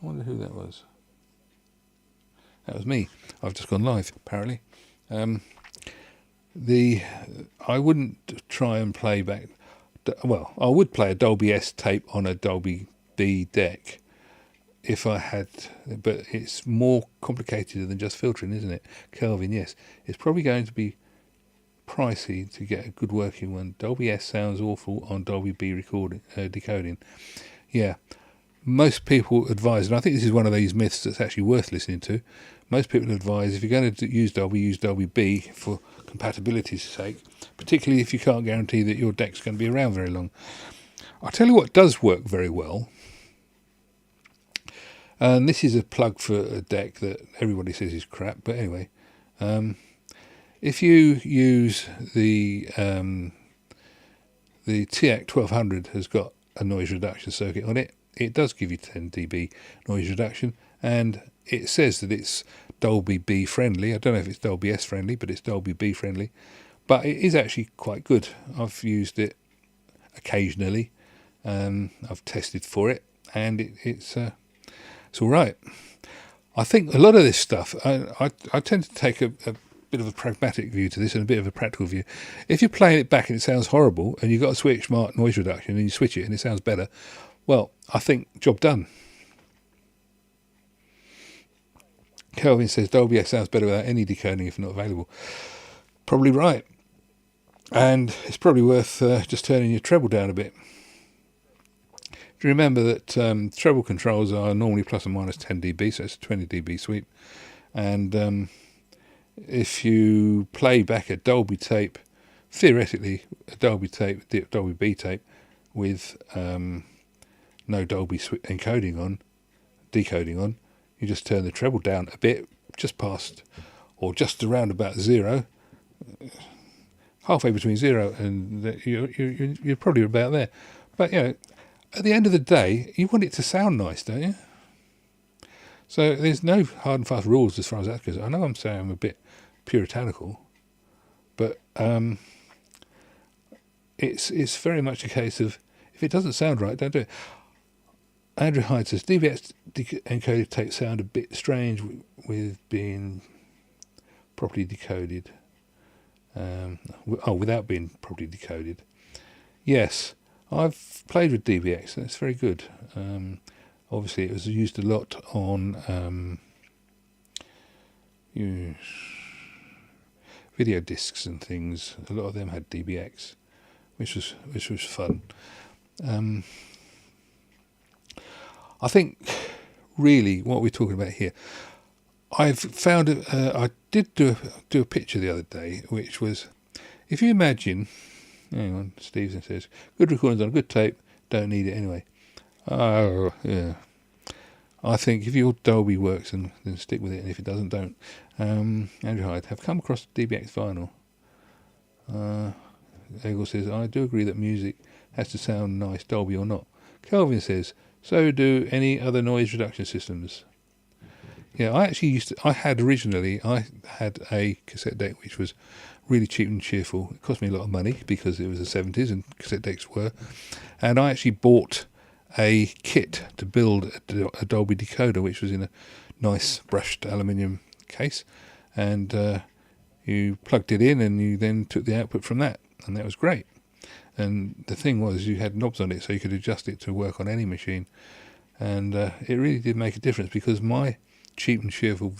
wonder who that was. That was me. I've just gone live, apparently. I wouldn't try and play back. Well, I would play a Dolby S tape on a Dolby B deck if I had, but it's more complicated than just filtering, isn't it? Kelvin, yes. It's probably going to be pricey to get a good working one. Dolby S sounds awful on Dolby B decoding. Yeah. Most people advise, and I think this is one of these myths that's actually worth listening to. Most people advise if you're going to use Dolby B for compatibility's sake, particularly if you can't guarantee that your deck's going to be around very long. I'll tell you what does work very well, and this is a plug for a deck that everybody says is crap, but anyway, if you use the TAC 1200 has got a noise reduction circuit on it. It does give you 10 dB noise reduction, and it says that it's Dolby B friendly. I don't know if it's Dolby S friendly, but it's Dolby B friendly. But it is actually quite good. I've used it occasionally. I've tested for it, and it's all right. I think a lot of this stuff, I tend to take a bit of a pragmatic view to this and a bit of a practical view. If you're playing it back and it sounds horrible, and you've got a switch marked noise reduction, and you switch it and it sounds better, well, I think job done. Kelvin says Dolby S sounds better without any decoding if not available. Probably right. And it's probably worth just turning your treble down a bit. Do you remember that treble controls are normally plus or minus 10 dB, so it's a 20 dB sweep. And if you play back a Dolby tape, theoretically a Dolby B tape with no Dolby decoding on, you just turn the treble down a bit, just past, or just around about zero, halfway between zero and you're probably about there. But at the end of the day, you want it to sound nice, don't you? So there's no hard and fast rules as far as that goes. I know I'm saying I'm a bit puritanical, but it's very much a case of if it doesn't sound right, don't do it. Andrew Hyde says DBX encoded tapes sound a bit strange with being properly decoded. Without being properly decoded. Yes, I've played with DBX and it's very good. Obviously, it was used a lot on video discs and things. A lot of them had DBX, which was fun. I think really what we're talking about here, I've found I did do a picture the other day, which was, if you imagine, hang on, Stevenson says, good recordings on a good tape, don't need it anyway. Oh, yeah. I think if your Dolby works, then stick with it, and if it doesn't, don't. Andrew Hyde, have come across DBX vinyl. Eggle says, I do agree that music has to sound nice, Dolby or not. Kelvin says, so do any other noise reduction systems. Yeah, I had a cassette deck which was really cheap and cheerful. It cost me a lot of money because it was the 70s and cassette decks were. And I actually bought a kit to build a Dolby decoder, which was in a nice brushed aluminium case. And you plugged it in and you then took the output from that. And that was great. And the thing was, you had knobs on it so you could adjust it to work on any machine. And it really did make a difference because my cheap and cheerful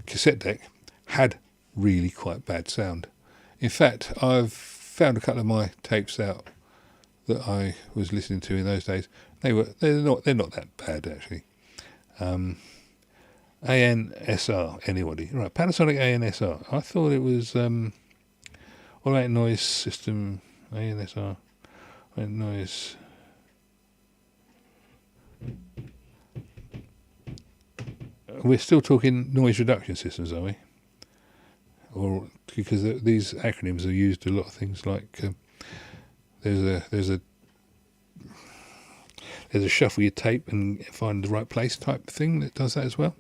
cassette deck had really quite bad sound. In fact, I've found a couple of my tapes out that I was listening to in those days. They're not that bad actually. ANSR, anybody? Right, Panasonic ANSR. I thought it was all right noise system ANSR. Noise. We're still talking noise reduction systems, are we? Or because these acronyms are used to a lot of things like there's a shuffle your tape and find the right place type thing that does that as well.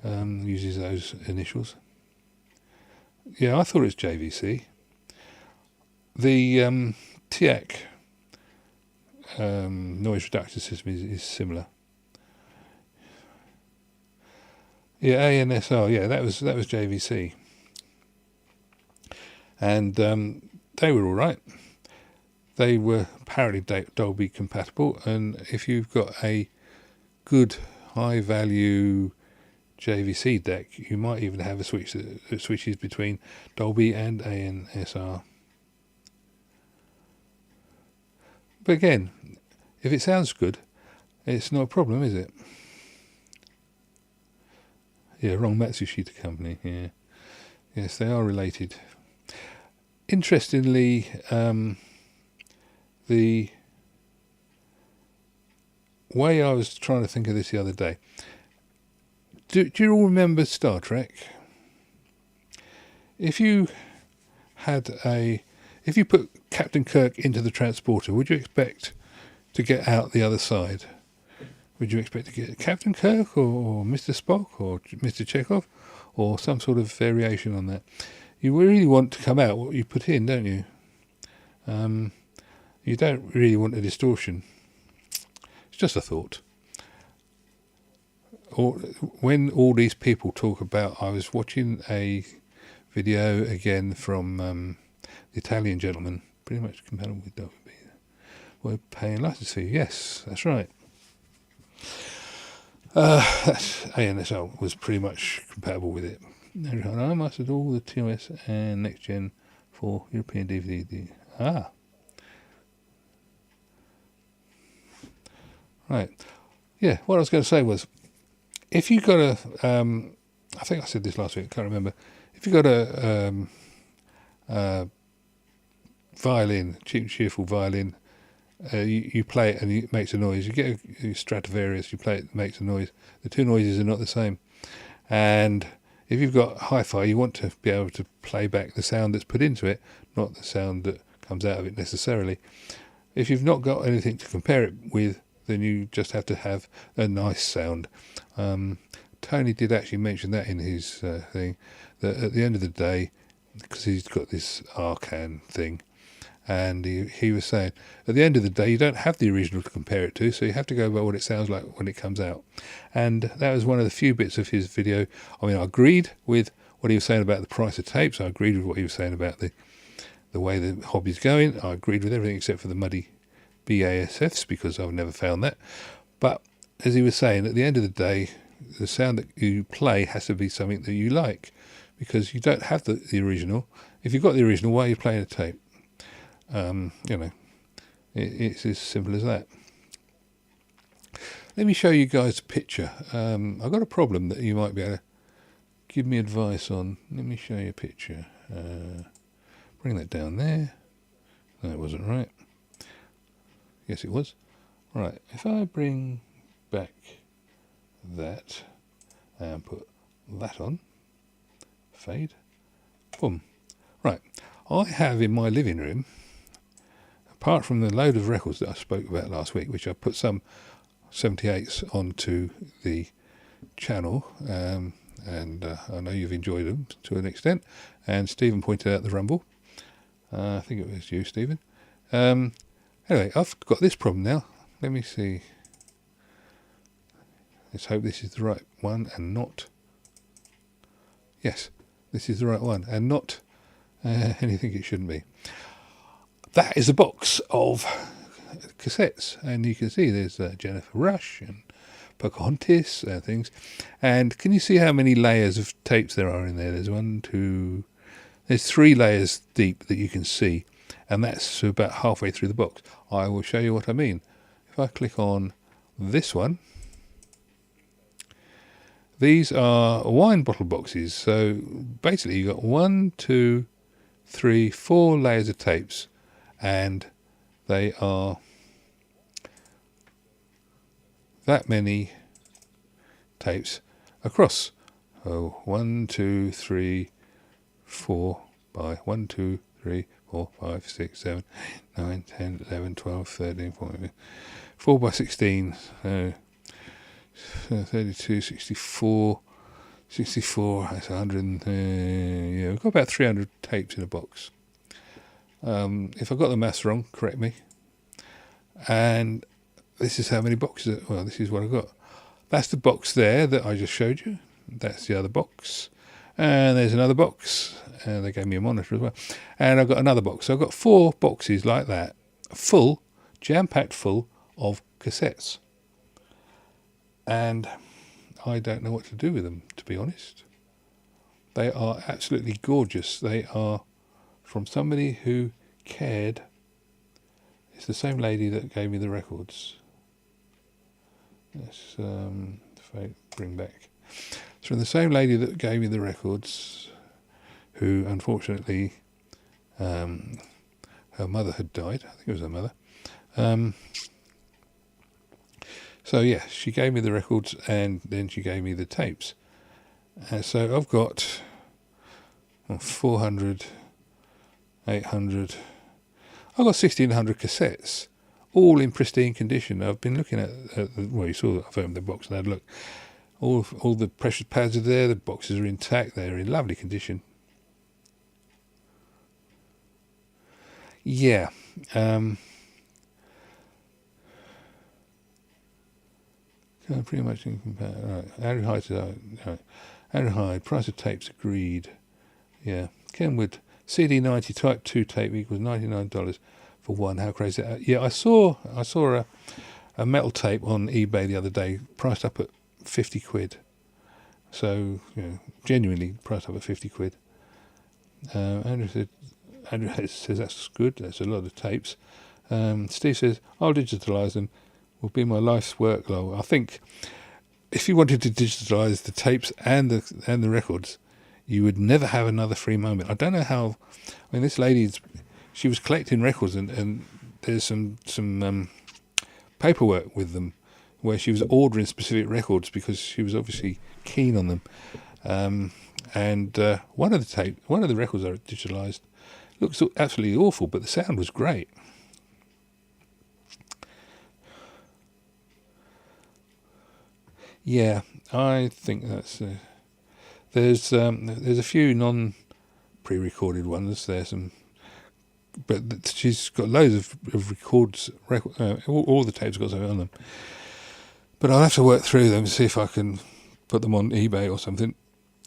Uses those initials. Yeah, I thought it was JVC. The TIAC noise reduction system is similar. Yeah, ANSR. Yeah, that was JVC, and they were all right. They were apparently Dolby compatible, and if you've got a good high value JVC deck, you might even have a switch that switches between Dolby and ANSR. But again, if it sounds good, it's not a problem, is it? Yeah, wrong Matsushita company. Yeah, yes, they are related. Interestingly, the way I was trying to think of this the other day. Do you all remember Star Trek? If you put Captain Kirk into the transporter, would you expect to get out the other side? Would you expect to get Captain Kirk or Mr. Spock or Mr. Chekhov or some sort of variation on that? You really want to come out what you put in, don't you? You don't really want a distortion. It's just a thought. When all these people talk about, I was watching a video again from the Italian gentleman, pretty much compatible with Dolby. We're paying license fee. Yes, that's right. ANSL was pretty much compatible with it. I mastered all the TOS and next gen for European DVD. Right. Yeah, what I was going to say was, if you got a, I think I said this last week, I can't remember. If you got a violin, cheap and cheerful violin, you play it and it makes a noise. You get a Stradivarius, you play it, it makes a noise. The two noises are not the same. And if you've got hi-fi, you want to be able to play back the sound that's put into it, not the sound that comes out of it necessarily. If you've not got anything to compare it with, then you just have to have a nice sound. Tony did actually mention that in his thing, that at the end of the day, because he's got this Arcan thing, and he was saying, at the end of the day, you don't have the original to compare it to, so you have to go by what it sounds like when it comes out. And that was one of the few bits of his video. I mean, I agreed with what he was saying about the price of tapes. I agreed with what he was saying about the way the hobby's going. I agreed with everything except for the muddy BASFs, because I've never found that. But as he was saying, at the end of the day, the sound that you play has to be something that you like, because you don't have the original. If you've got the original, why are you playing a tape? It's as simple as that. Let me show you guys a picture. I've got a problem that you might be able to give me advice on. Let me show you a picture. Bring that down there. No, it wasn't right. Yes, it was. Right, if I bring back that and put that on, fade, boom. Right, I have in my living room, apart from the load of records that I spoke about last week, which I put some 78s onto the channel, and I know you've enjoyed them to an extent, and Stephen pointed out the rumble. I think it was you, Stephen. Anyway, I've got this problem now. Let me see. Let's hope this is the right one and not... Yes, this is the right one and not anything it shouldn't be. That is a box of cassettes, and you can see there's Jennifer Rush and Pocahontas and things. And can you see how many layers of tapes there are in there? There's 3 layers deep that you can see, and that's about halfway through the box. I will show you what I mean. If I click on this one, these are wine bottle boxes. So basically you've got 1, 2, 3, 4 layers of tapes, and they are that many tapes across. 1, 2, 3, 4 by 1, 2, 3, 4, 5, 6, 7, 8, 9, 10, 11, 12, 13, 14, 4 by 16, 32, 64, that's 100, we've got about 300 tapes in a box. If I got the maths wrong, correct me. And this is how many boxes, well, this is what I've got. That's the box there that I just showed you. That's the other box. And there's another box. And they gave me a monitor as well. And I've got another box. So I've got 4 boxes like that, full, jam-packed full of cassettes. And I don't know what to do with them, to be honest. They are absolutely gorgeous. They are from somebody who cared. It's the same lady that gave me the records. Let's bring back. It's from the same lady that gave me the records, who unfortunately her mother had died. I think it was her mother. So yeah, she gave me the records and then she gave me the tapes. So I've got 400, 800, I've got 1,600 cassettes, all in pristine condition. I've been looking at well, you saw that I've opened the box and had a look. All the precious pads are there, the boxes are intact, they're in lovely condition. Yeah. Pretty much in comparison. Right. Andrew Hyde, price of tapes agreed. Yeah. Kenwood, CD90 Type 2 tape equals $99 for one. How crazy is that? Yeah, I saw a metal tape on eBay the other day, priced up at 50 quid. So, genuinely priced up at 50 quid. Andrew says that's good. That's a lot of tapes. Steve says, I'll digitalise them. Will be my life's work, lol. I think if you wanted to digitalise the tapes and the records, you would never have another free moment. I don't know how. I mean, this lady, she was collecting records, and there's some paperwork with them where she was ordering specific records because she was obviously keen on them. And one of the records I digitalised looks absolutely awful, but the sound was great. Yeah, I think that's. There's a few non-pre-recorded ones. There's some, but she's got loads of records. All the tapes got something on them. But I'll have to work through them, see if I can put them on eBay or something.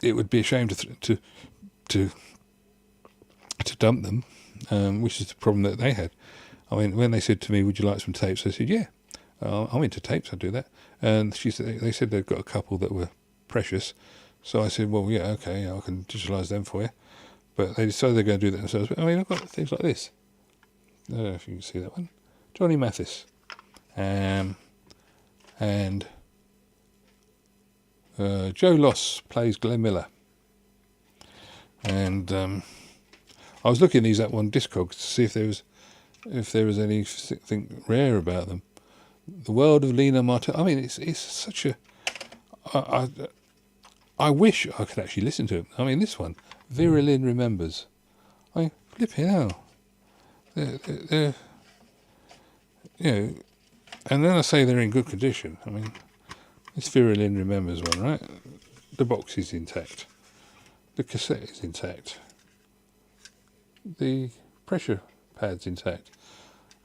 It would be a shame to dump them, which is the problem that they had. I mean, when they said to me, "Would you like some tapes?" I said, "Yeah, I'm into tapes. I do that." And they said they've got a couple that were precious. So I said, "Well, yeah, okay, I can digitalise them for you." But they decided they're going to do that themselves. But, I mean, I've got things like this. I don't know if you can see that one. Johnny Mathis. And Joe Loss plays Glenn Miller. And I was looking these up on Discogs to see if there was anything rare about them. The World of Lena Martel. I mean, it's such a. I wish I could actually listen to it. I mean, this one, Vera Lynn Remembers. I mean, flipping hell. They're, you know, and then I say they're in good condition. I mean, this Vera Lynn Remembers one, right? The box is intact. The cassette is intact. The pressure pad's intact.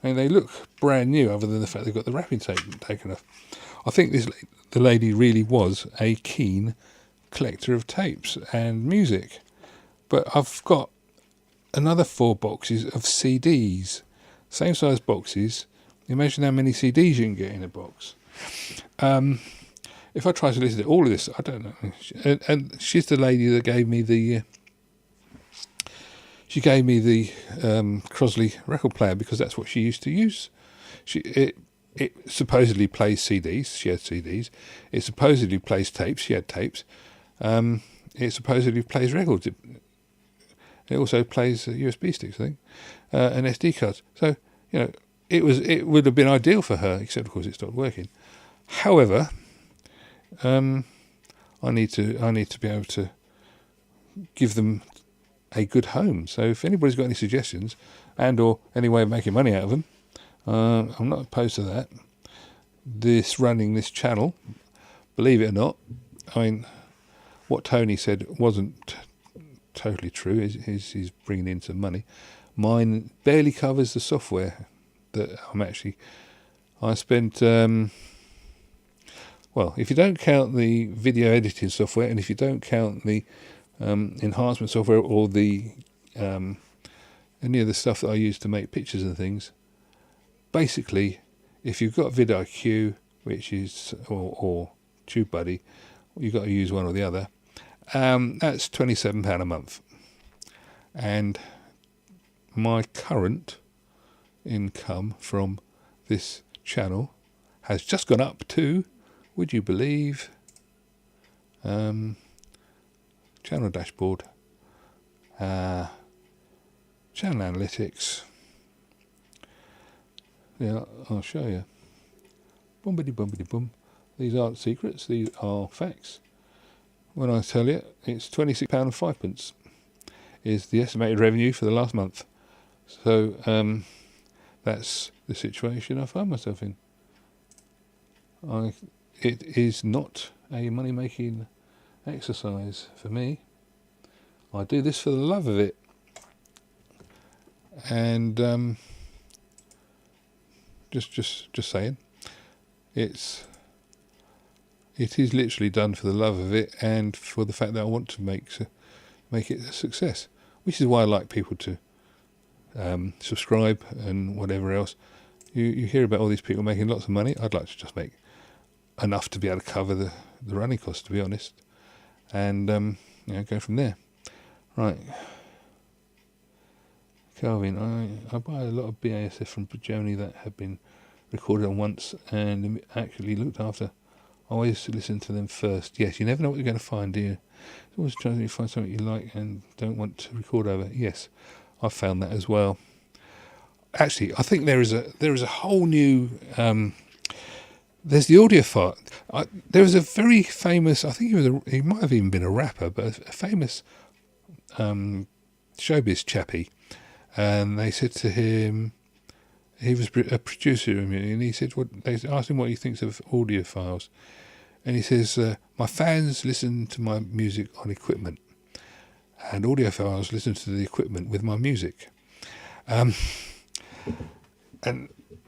I mean, they look brand new, other than the fact they've got the wrapping tape taken off. I think the lady really was a keen collector of tapes and music. But I've got another 4 boxes of CDs, same size boxes. Imagine how many CDs you can get in a box. If I try to listen to all of this, I don't know. And she's the lady that gave me the. She gave me the Crosley record player because that's what she used to use. It supposedly plays CDs. She had CDs. It supposedly plays tapes. She had tapes. It supposedly plays records. It also plays USB sticks, I think, and SD cards. So it would have been ideal for her, except of course it stopped working. However, I need to be able to give them a good home. So if anybody's got any suggestions and or any way of making money out of them, I'm not opposed to that. Running this channel, believe it or not, I mean, what Tony said wasn't totally true. He's bringing in some money. Mine barely covers the software that I spent, well, if you don't count the video editing software and if you don't count the enhancement software or the any of the stuff that I use to make pictures and things, basically, if you've got vidIQ, which is or TubeBuddy, you've got to use one or the other. That's £27 a month, and my current income from this channel has just gone up to, would you believe, channel dashboard, channel analytics. Yeah, I'll show you. Boomity boomity boom. These aren't secrets, these are facts. When I tell you, it's £26.05 is the estimated revenue for the last month. So that's the situation I find myself in. It is not a money-making exercise for me. I do this for the love of it, and just saying, it is literally done for the love of it and for the fact that I want to make it a success, which is why I like people to subscribe and whatever else. You hear about all these people making lots of money. I'd like to just make enough to be able to cover the running costs, to be honest, and go from there. Right, Calvin, I buy a lot of BASF from Germany that have been recorded on once and actually looked after. I always listen to them first. Yes, you never know what you're going to find, do you? It's always trying to find something you like and don't want to record over. Yes, I've found that as well. Actually, I think there is a whole new. There's the audiophile. There was a very famous. I think he might have even been a rapper, but a famous showbiz chappie. And they said to him, he was a producer, and he said, they asked him what he thinks of audiophiles, and he says, my fans listen to my music on equipment, and audiophiles listen to the equipment with my music. And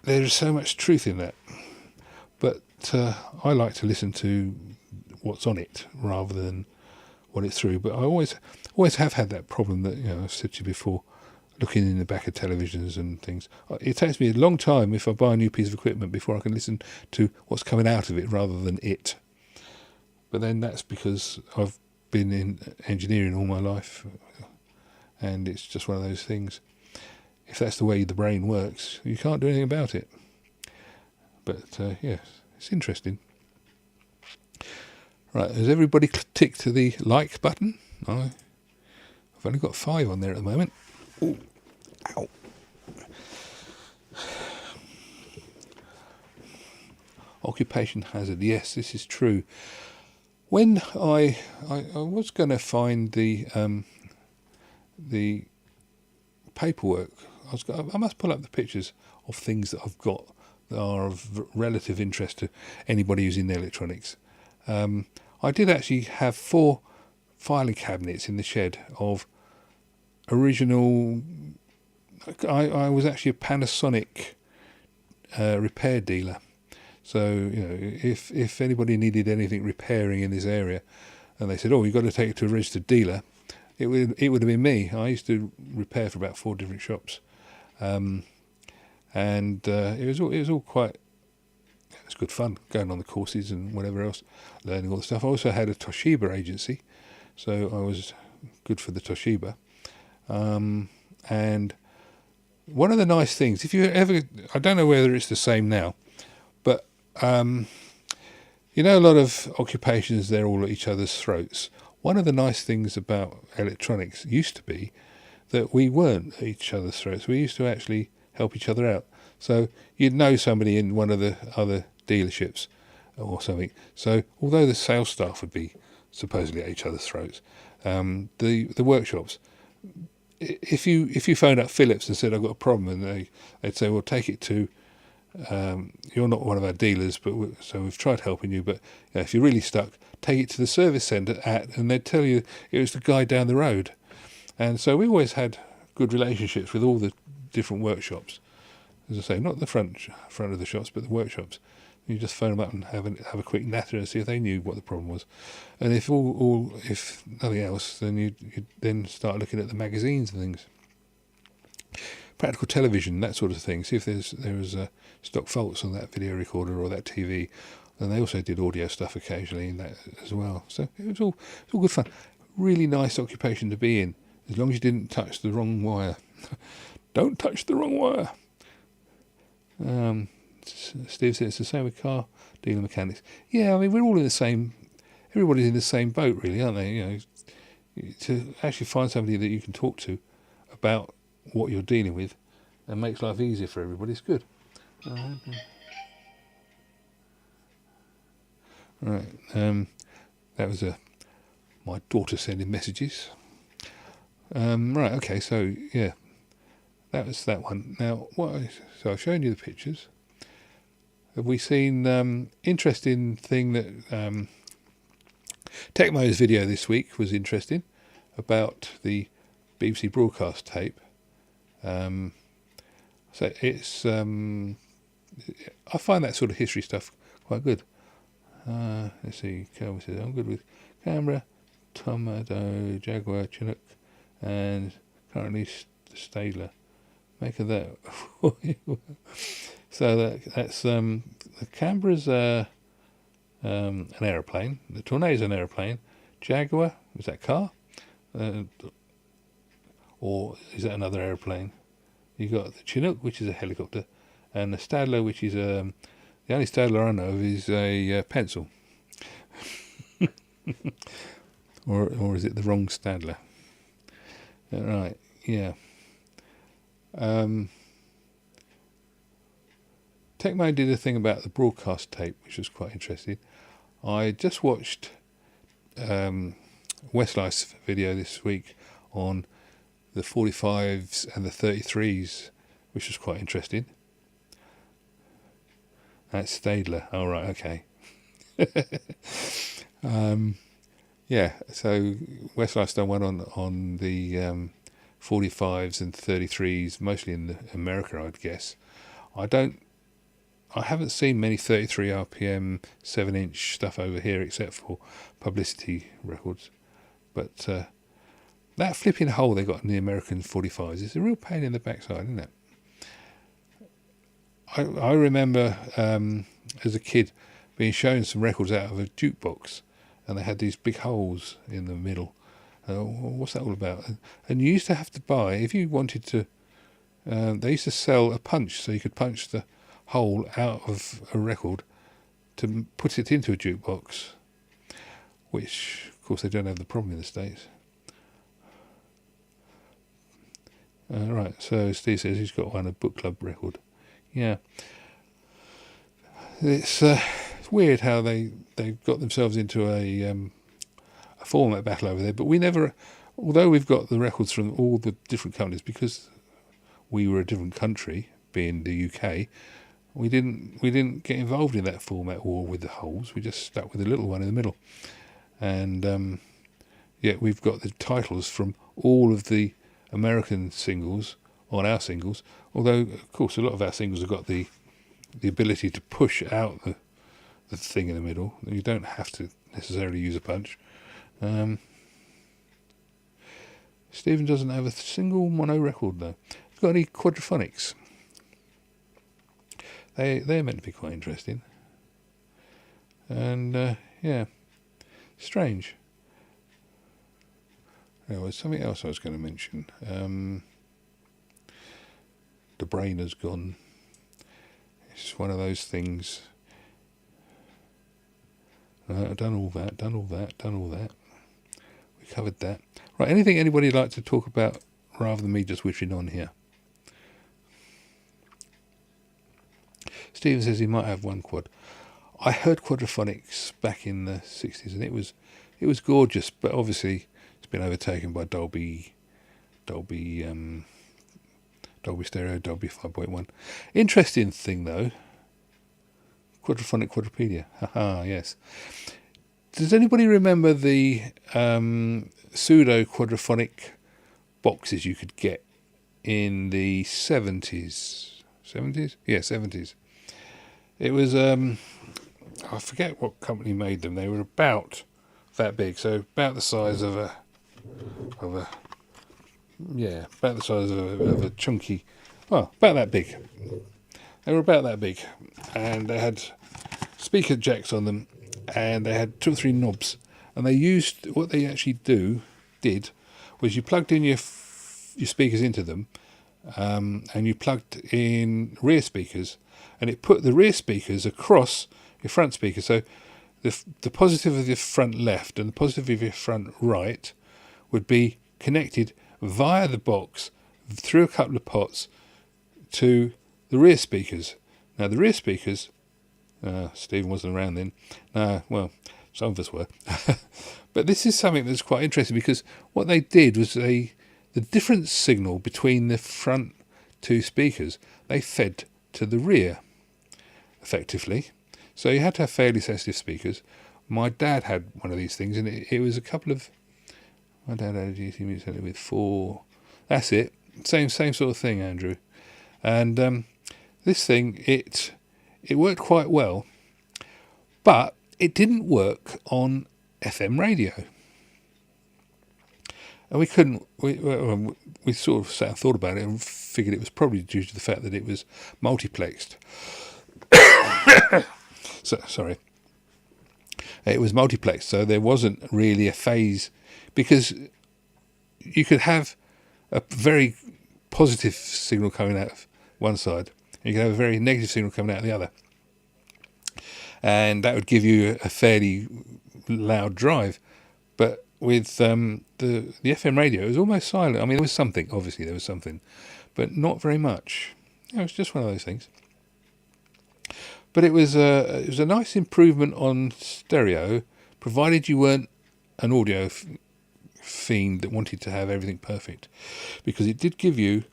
there is so much truth in that. But I like to listen to what's on it rather than what it's through. But I always have had that problem that I've said to you before, looking in the back of televisions and things. It takes me a long time if I buy a new piece of equipment before I can listen to what's coming out of it rather than it. But then that's because I've been in engineering all my life, and it's just one of those things. If that's the way the brain works, you can't do anything about it. But yes, it's interesting. Right, has everybody ticked the like button? I've only got 5 on there at the moment. Ooh, ow. Occupation hazard. Yes, this is true. When I was going to find the paperwork. I must pull up the pictures of things that I've got that are of relative interest to anybody who's in electronics. I did actually have 4 filing cabinets in the shed of original. I was actually a Panasonic repair dealer, so if anybody needed anything repairing in this area, and they said, "Oh, you've got to take it to a registered dealer," it would have been me. I used to repair for about 4 different shops, and it was all quite. It was good fun going on the courses and whatever else, learning all the stuff. I also had a Toshiba agency, so I was good for the Toshiba, and one of the nice things, if you ever, I don't know whether it's the same now, but a lot of occupations, they're all at each other's throats. One of the nice things about electronics used to be that we weren't at each other's throats. We used to actually help each other out. So you'd know somebody in one of the other dealerships or something. So although the sales staff would be supposedly at each other's throats, the workshops, if you phoned up Philips and said, "I've got a problem," and they'd say, "Well, take it to, you're not one of our dealers, but so we've tried helping you, but if you're really stuck, take it to the service centre and they'd tell you it was the guy down the road." And so we always had good relationships with all the different workshops. As I say, not the front of the shops, but the workshops. You just phone them up and have a quick natter and see if they knew what the problem was. And if if nothing else, then you then start looking at the magazines and things. Practical television, that sort of thing. See if there was stock faults on that video recorder or that TV. And they also did audio stuff occasionally in that as well. So it was all good fun. Really nice occupation to be in, as long as you didn't touch the wrong wire. Don't touch the wrong wire. Steve said it's the same with car dealer mechanics. Yeah, I mean, we're all in the same. Everybody's in the same boat, really, aren't they? To actually find somebody that you can talk to about what you're dealing with and makes life easier for everybody. It's good. Right. That was my daughter sending messages. Right. Okay. So yeah, that was that one. Now, so I've shown you the pictures. Have we seen interesting thing that Tecmo's video this week was interesting about the BBC broadcast tape. So it's I find that sort of history stuff quite good. Let's see. Kelvin says I'm good with Canberra, Tomato, Jaguar, Chinook, and currently Stadler. Make of that. So that's the Canberra's an aeroplane. The Tornado's an aeroplane. Jaguar, is that car? Or is that another aeroplane? You've got the Chinook, which is a helicopter, and the Stadler, which is the only Stadler I know of is a pencil. or is it the wrong Stadler? Right, yeah. Tecmo did a thing about the broadcast tape, which was quite interesting. I just watched Westlife's video this week on the 45s and the 33s, which was quite interesting. That's Stadler. Oh, right, okay. Yeah, so Westlife's done one on the 45s and 33s, mostly in America, I'd guess. I haven't seen many 33 RPM 7-inch stuff over here except for publicity records. But that flipping hole they got in the American 45s is a real pain in the backside, isn't it? I remember as a kid being shown some records out of a jukebox, and they had these big holes in the middle. What's that all about? And you used to have to buy, if you wanted to, they used to sell a punch, so you could punch the hole out of a record to put it into a jukebox, which of course they don't have the problem in the States. Right, so Steve says he's got one, a book club record. Yeah, it's weird how they've got themselves into a format battle over there, but we never, although we've got the records from all the different companies, because we were a different country, being the UK, we didn't get involved in that format war with the holes. We just stuck with the little one in the middle. And yet we've got the titles from all of the American singles on our singles, although of course a lot of our singles have got the ability to push out the thing in the middle. You don't have to necessarily use a punch. Stephen doesn't have a single mono record though. He's got any quadraphonics. They're meant to be quite interesting. And yeah, strange. There was something else I was going to mention. The brain has gone. It's one of those things. Done all that. We covered that. Right, anything anybody would like to talk about rather than me just whittling on here? Stephen says he might have one quad. I heard quadraphonics back in the 60s and it was gorgeous, but obviously it's been overtaken by Dolby Stereo, Dolby 5.1. Interesting thing though, quadraphonic quadrupedia. Haha, yes. Does anybody remember the pseudo quadraphonic boxes you could get in the 70s? 70s? Yeah, 70s. It was, I forget what company made them. They were about that big, so about the size of a chunky, well, about that big. They were about that big, and they had speaker jacks on them, and they had 2 or 3 knobs, and they used, what they actually did was you plugged in your speakers into them, and you plugged in rear speakers, and it put the rear speakers across your front speakers. So the positive of your front left and the positive of your front right would be connected via the box through a couple of pots to the rear speakers. Now the rear speakers, Stephen wasn't around then. Well, some of us were. But this is something that's quite interesting because what they did was the difference signal between the front 2 speakers, they fed to the rear, effectively. So you had to have fairly sensitive speakers. My dad had one of these things, and it was a couple of... My dad had a GC Music Centre with 4... That's it. Same sort of thing, Andrew. And this thing, it worked quite well, but it didn't work on FM radio. And we couldn't... We sort of sat and thought about it and figured it was probably due to the fact that it was multiplexed. Sorry. It was multiplexed, so there wasn't really a phase, because you could have a very positive signal coming out of one side, and you could have a very negative signal coming out of the other. And that would give you a fairly loud drive. But with the FM radio, it was almost silent. I mean, there was something, obviously there was something, but not very much. It was just one of those things. But it was a nice improvement on stereo, provided you weren't an audio fiend that wanted to have everything perfect, because it did give you,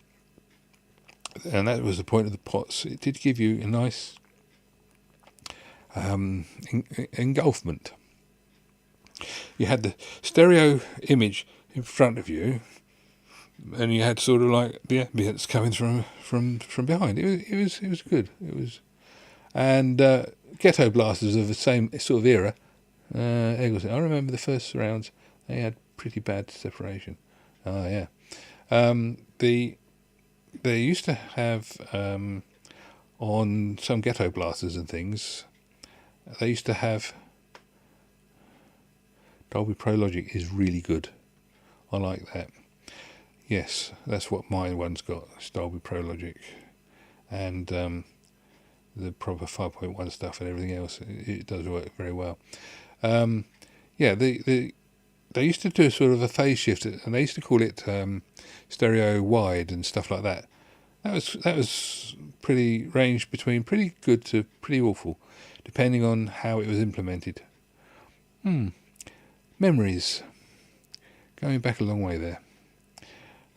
and that was the point of the pots, it did give you a nice engulfment. You had the stereo image in front of you, and you had sort of like the ambience coming from behind. It was good. It was. And ghetto blasters of the same sort of era. Eagleton. I remember the first rounds, they had pretty bad separation. Oh yeah. They used to have on some ghetto blasters and things. They used to have Dolby Pro Logic is really good. I like that. Yes, that's what my one's got. It's Dolby Pro Logic, and the proper 5.1 stuff and everything else, it does work very well. Yeah, they used to do sort of a phase shift, and they used to call it stereo wide and stuff like that. That was pretty ranged between pretty good to pretty awful, depending on how it was implemented. Memories, going back a long way there.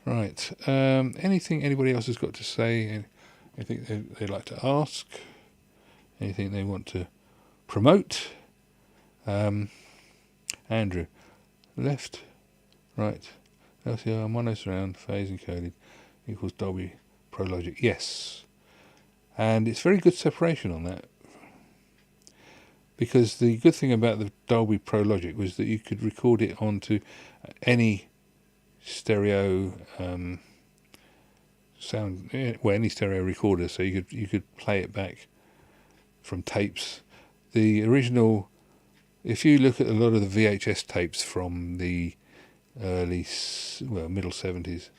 Right. Anything anybody else has got to say? Anything they'd like to ask? Anything they want to promote? Andrew, left, right, LCR, mono surround, phase encoded equals Dolby Pro Logic. Yes. And it's very good separation on that. Because the good thing about the Dolby Pro Logic was that you could record it onto any stereo any stereo recorder, so you could play it back from tapes. The original, if you look at a lot of the VHS tapes from the middle 70s,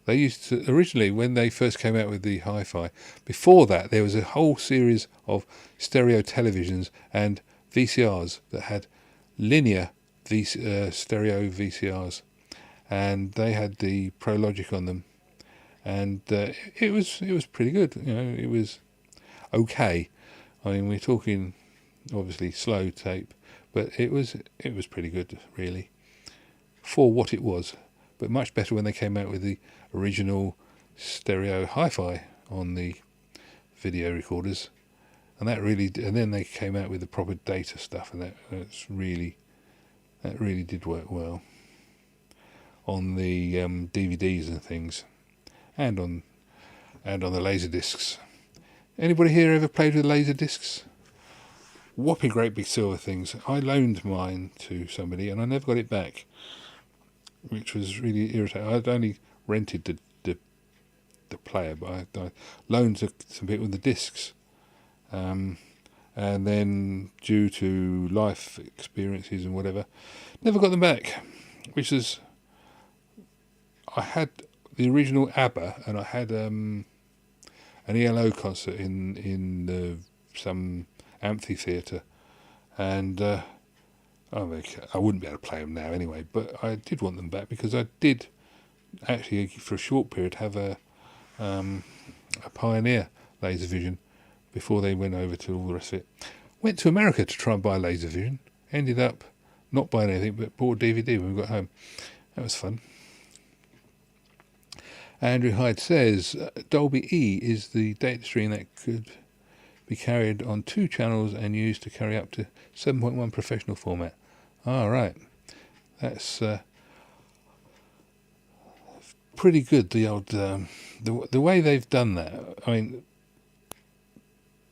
they used to, originally when they first came out with the hi-fi, before that there was a whole series of stereo televisions and VCRs that had linear stereo VCRs, and they had the Pro Logic on them, and it was pretty good. It was okay. I mean, we're talking obviously slow tape, but it was pretty good really for what it was. But much better when they came out with the original stereo hi-fi on the video recorders, and then they came out with the proper data stuff, and that really did work well on the DVDs and things, and on the laser discs. Anybody here ever played with laser discs? Whopping great big silver things. I loaned mine to somebody and I never got it back, which was really irritating. I'd only rented the player, but I loaned some bit with the discs, and then due to life experiences and whatever, never got them back. Which is, I had the original ABBA, and I had an ELO concert in some amphitheatre, and I wouldn't be able to play them now anyway, but I did want them back because I did actually for a short period have a Pioneer Laservision before they went over to all the rest of it. Went to America to try and buy Laservision, ended up not buying anything but bought a DVD when we got home. That was fun. Andrew Hyde says Dolby E is the data stream that could be carried on 2 channels and used to carry up to 7.1 professional format. Right. That's pretty good. The old the way they've done that. I mean,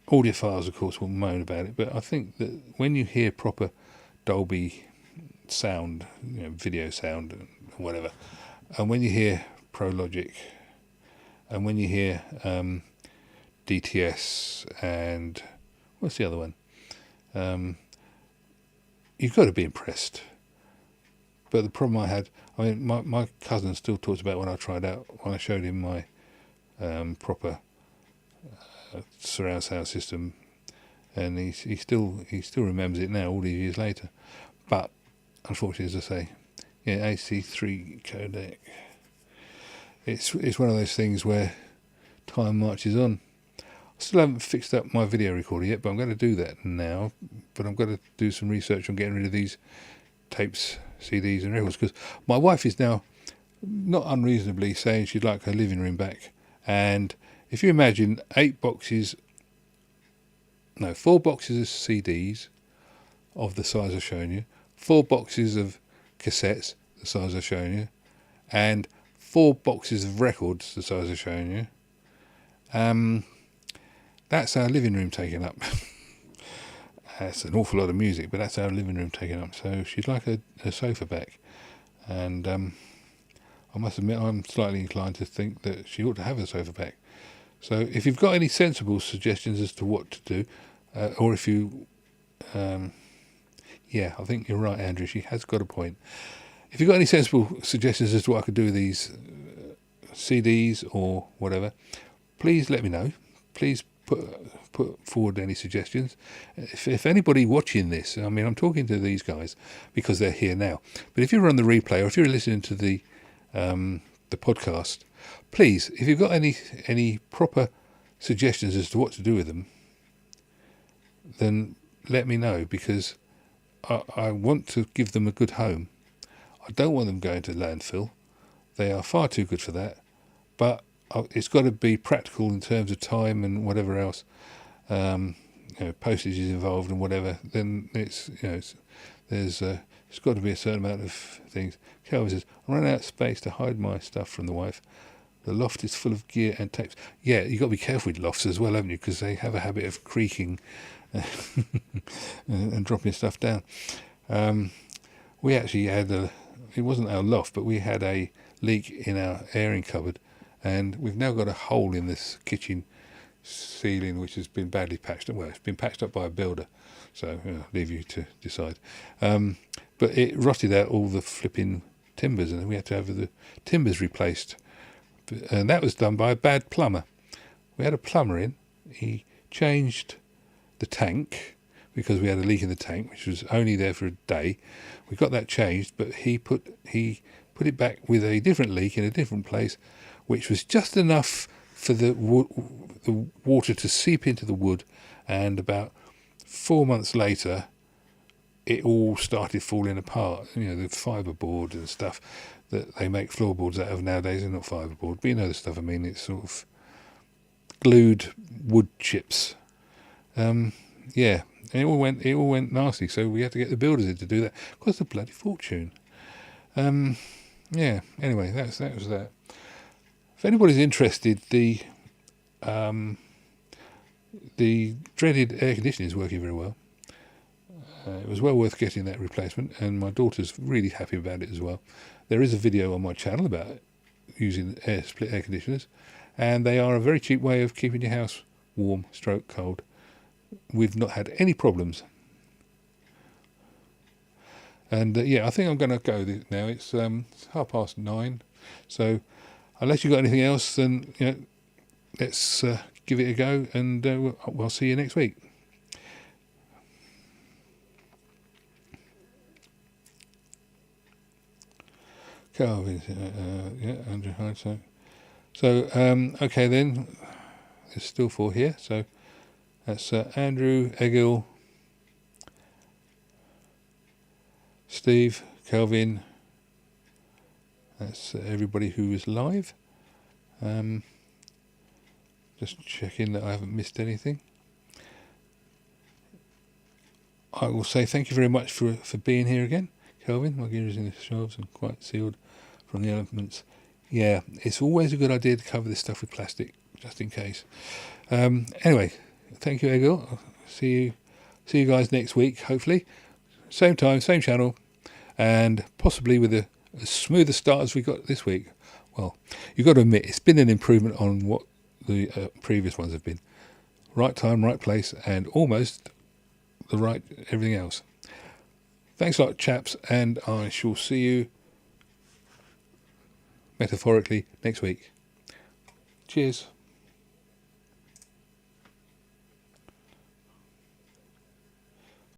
audiophiles, of course, will moan about it, but I think that when you hear proper Dolby sound, video sound and whatever, and when you hear Pro Logic, and when you hear DTS and what's the other one, you've got to be impressed. But the problem I had, my cousin still talks about when I showed him my proper surround sound system, and he still remembers it now all these years later. But unfortunately, as I say, AC3 codec. It's one of those things where time marches on. I still haven't fixed up my video recorder yet, but I'm going to do that now. But I'm going to do some research on getting rid of these tapes, CDs and records, because my wife is now not unreasonably saying she'd like her living room back. And if you imagine 4 boxes of CDs of the size I've shown you, 4 boxes of cassettes, the size I've shown you, and 4 boxes of records, the size I've shown you, that's our living room taken up. That's an awful lot of music, but that's our living room taken up. So she'd like a sofa back. And I must admit, I'm slightly inclined to think that she ought to have a sofa back. So if you've got any sensible suggestions as to what to do, or if you... I think you're right, Andrew. She has got a point. If you've got any sensible suggestions as to what I could do with these CDs or whatever, please let me know. Please put forward any suggestions. If anybody watching this, I'm talking to these guys because they're here now. But if you're on the replay or if you're listening to the podcast, please, if you've got any proper suggestions as to what to do with them, then let me know, because I want to give them a good home. I don't want them going to landfill. They are far too good for that. But it's got to be practical in terms of time and whatever else. Postage is involved and whatever. Then it's it's got to be a certain amount of things. Calvin says, I ran out of space to hide my stuff from the wife. The loft is full of gear and tapes. Yeah, you've got to be careful with lofts as well, haven't you? Because they have a habit of creaking and dropping stuff down. We actually had it wasn't our loft, but we had a leak in our airing cupboard, and we've now got a hole in this kitchen ceiling which has been badly patched up. Well, it's been patched up by a builder, so I'll leave you to decide. But it rotted out all the flipping timbers, and we had to have the timbers replaced. And that was done by a bad plumber. We had a plumber in. He changed the tank because we had a leak in the tank, which was only there for a day. We got that changed, but he put it back with a different leak in a different place, which was just enough for the water to seep into the wood. And about 4 months later, it all started falling apart. The fiberboard and stuff that they make floorboards out of nowadays are not fiberboard, but you know the stuff I mean. It's sort of glued wood chips. And it all went nasty. So we had to get the builders in to do that. It cost a bloody fortune. Anyway, that was that. If anybody's interested, the dreaded air conditioning is working very well. It was well worth getting that replacement, and my daughter's really happy about it as well. There is a video on my channel about using split air conditioners, and they are a very cheap way of keeping your house warm, stroke cold. We've not had any problems. And I think I'm going to go now. It's 9:30, so unless you've got anything else, then let's give it a go, and we'll see you next week. Calvin, Andrew Hyde. So okay then. There's still 4 here. So that's Andrew, Egil, Steve, Calvin. That's everybody who is live. Just checking that I haven't missed anything. I will say thank you very much for being here again, Calvin. My gear is in the shelves and quite sealed from the elements. Yeah, it's always a good idea to cover this stuff with plastic, just in case. Anyway, thank you, Egil. I'll see you guys next week, hopefully. Same time, same channel, and possibly with a smoother start as we got this week. Well, you've got to admit, it's been an improvement on what the previous ones have been. Right time, right place, and almost the right everything else. Thanks a lot, chaps, and I shall see you metaphorically next week. Cheers.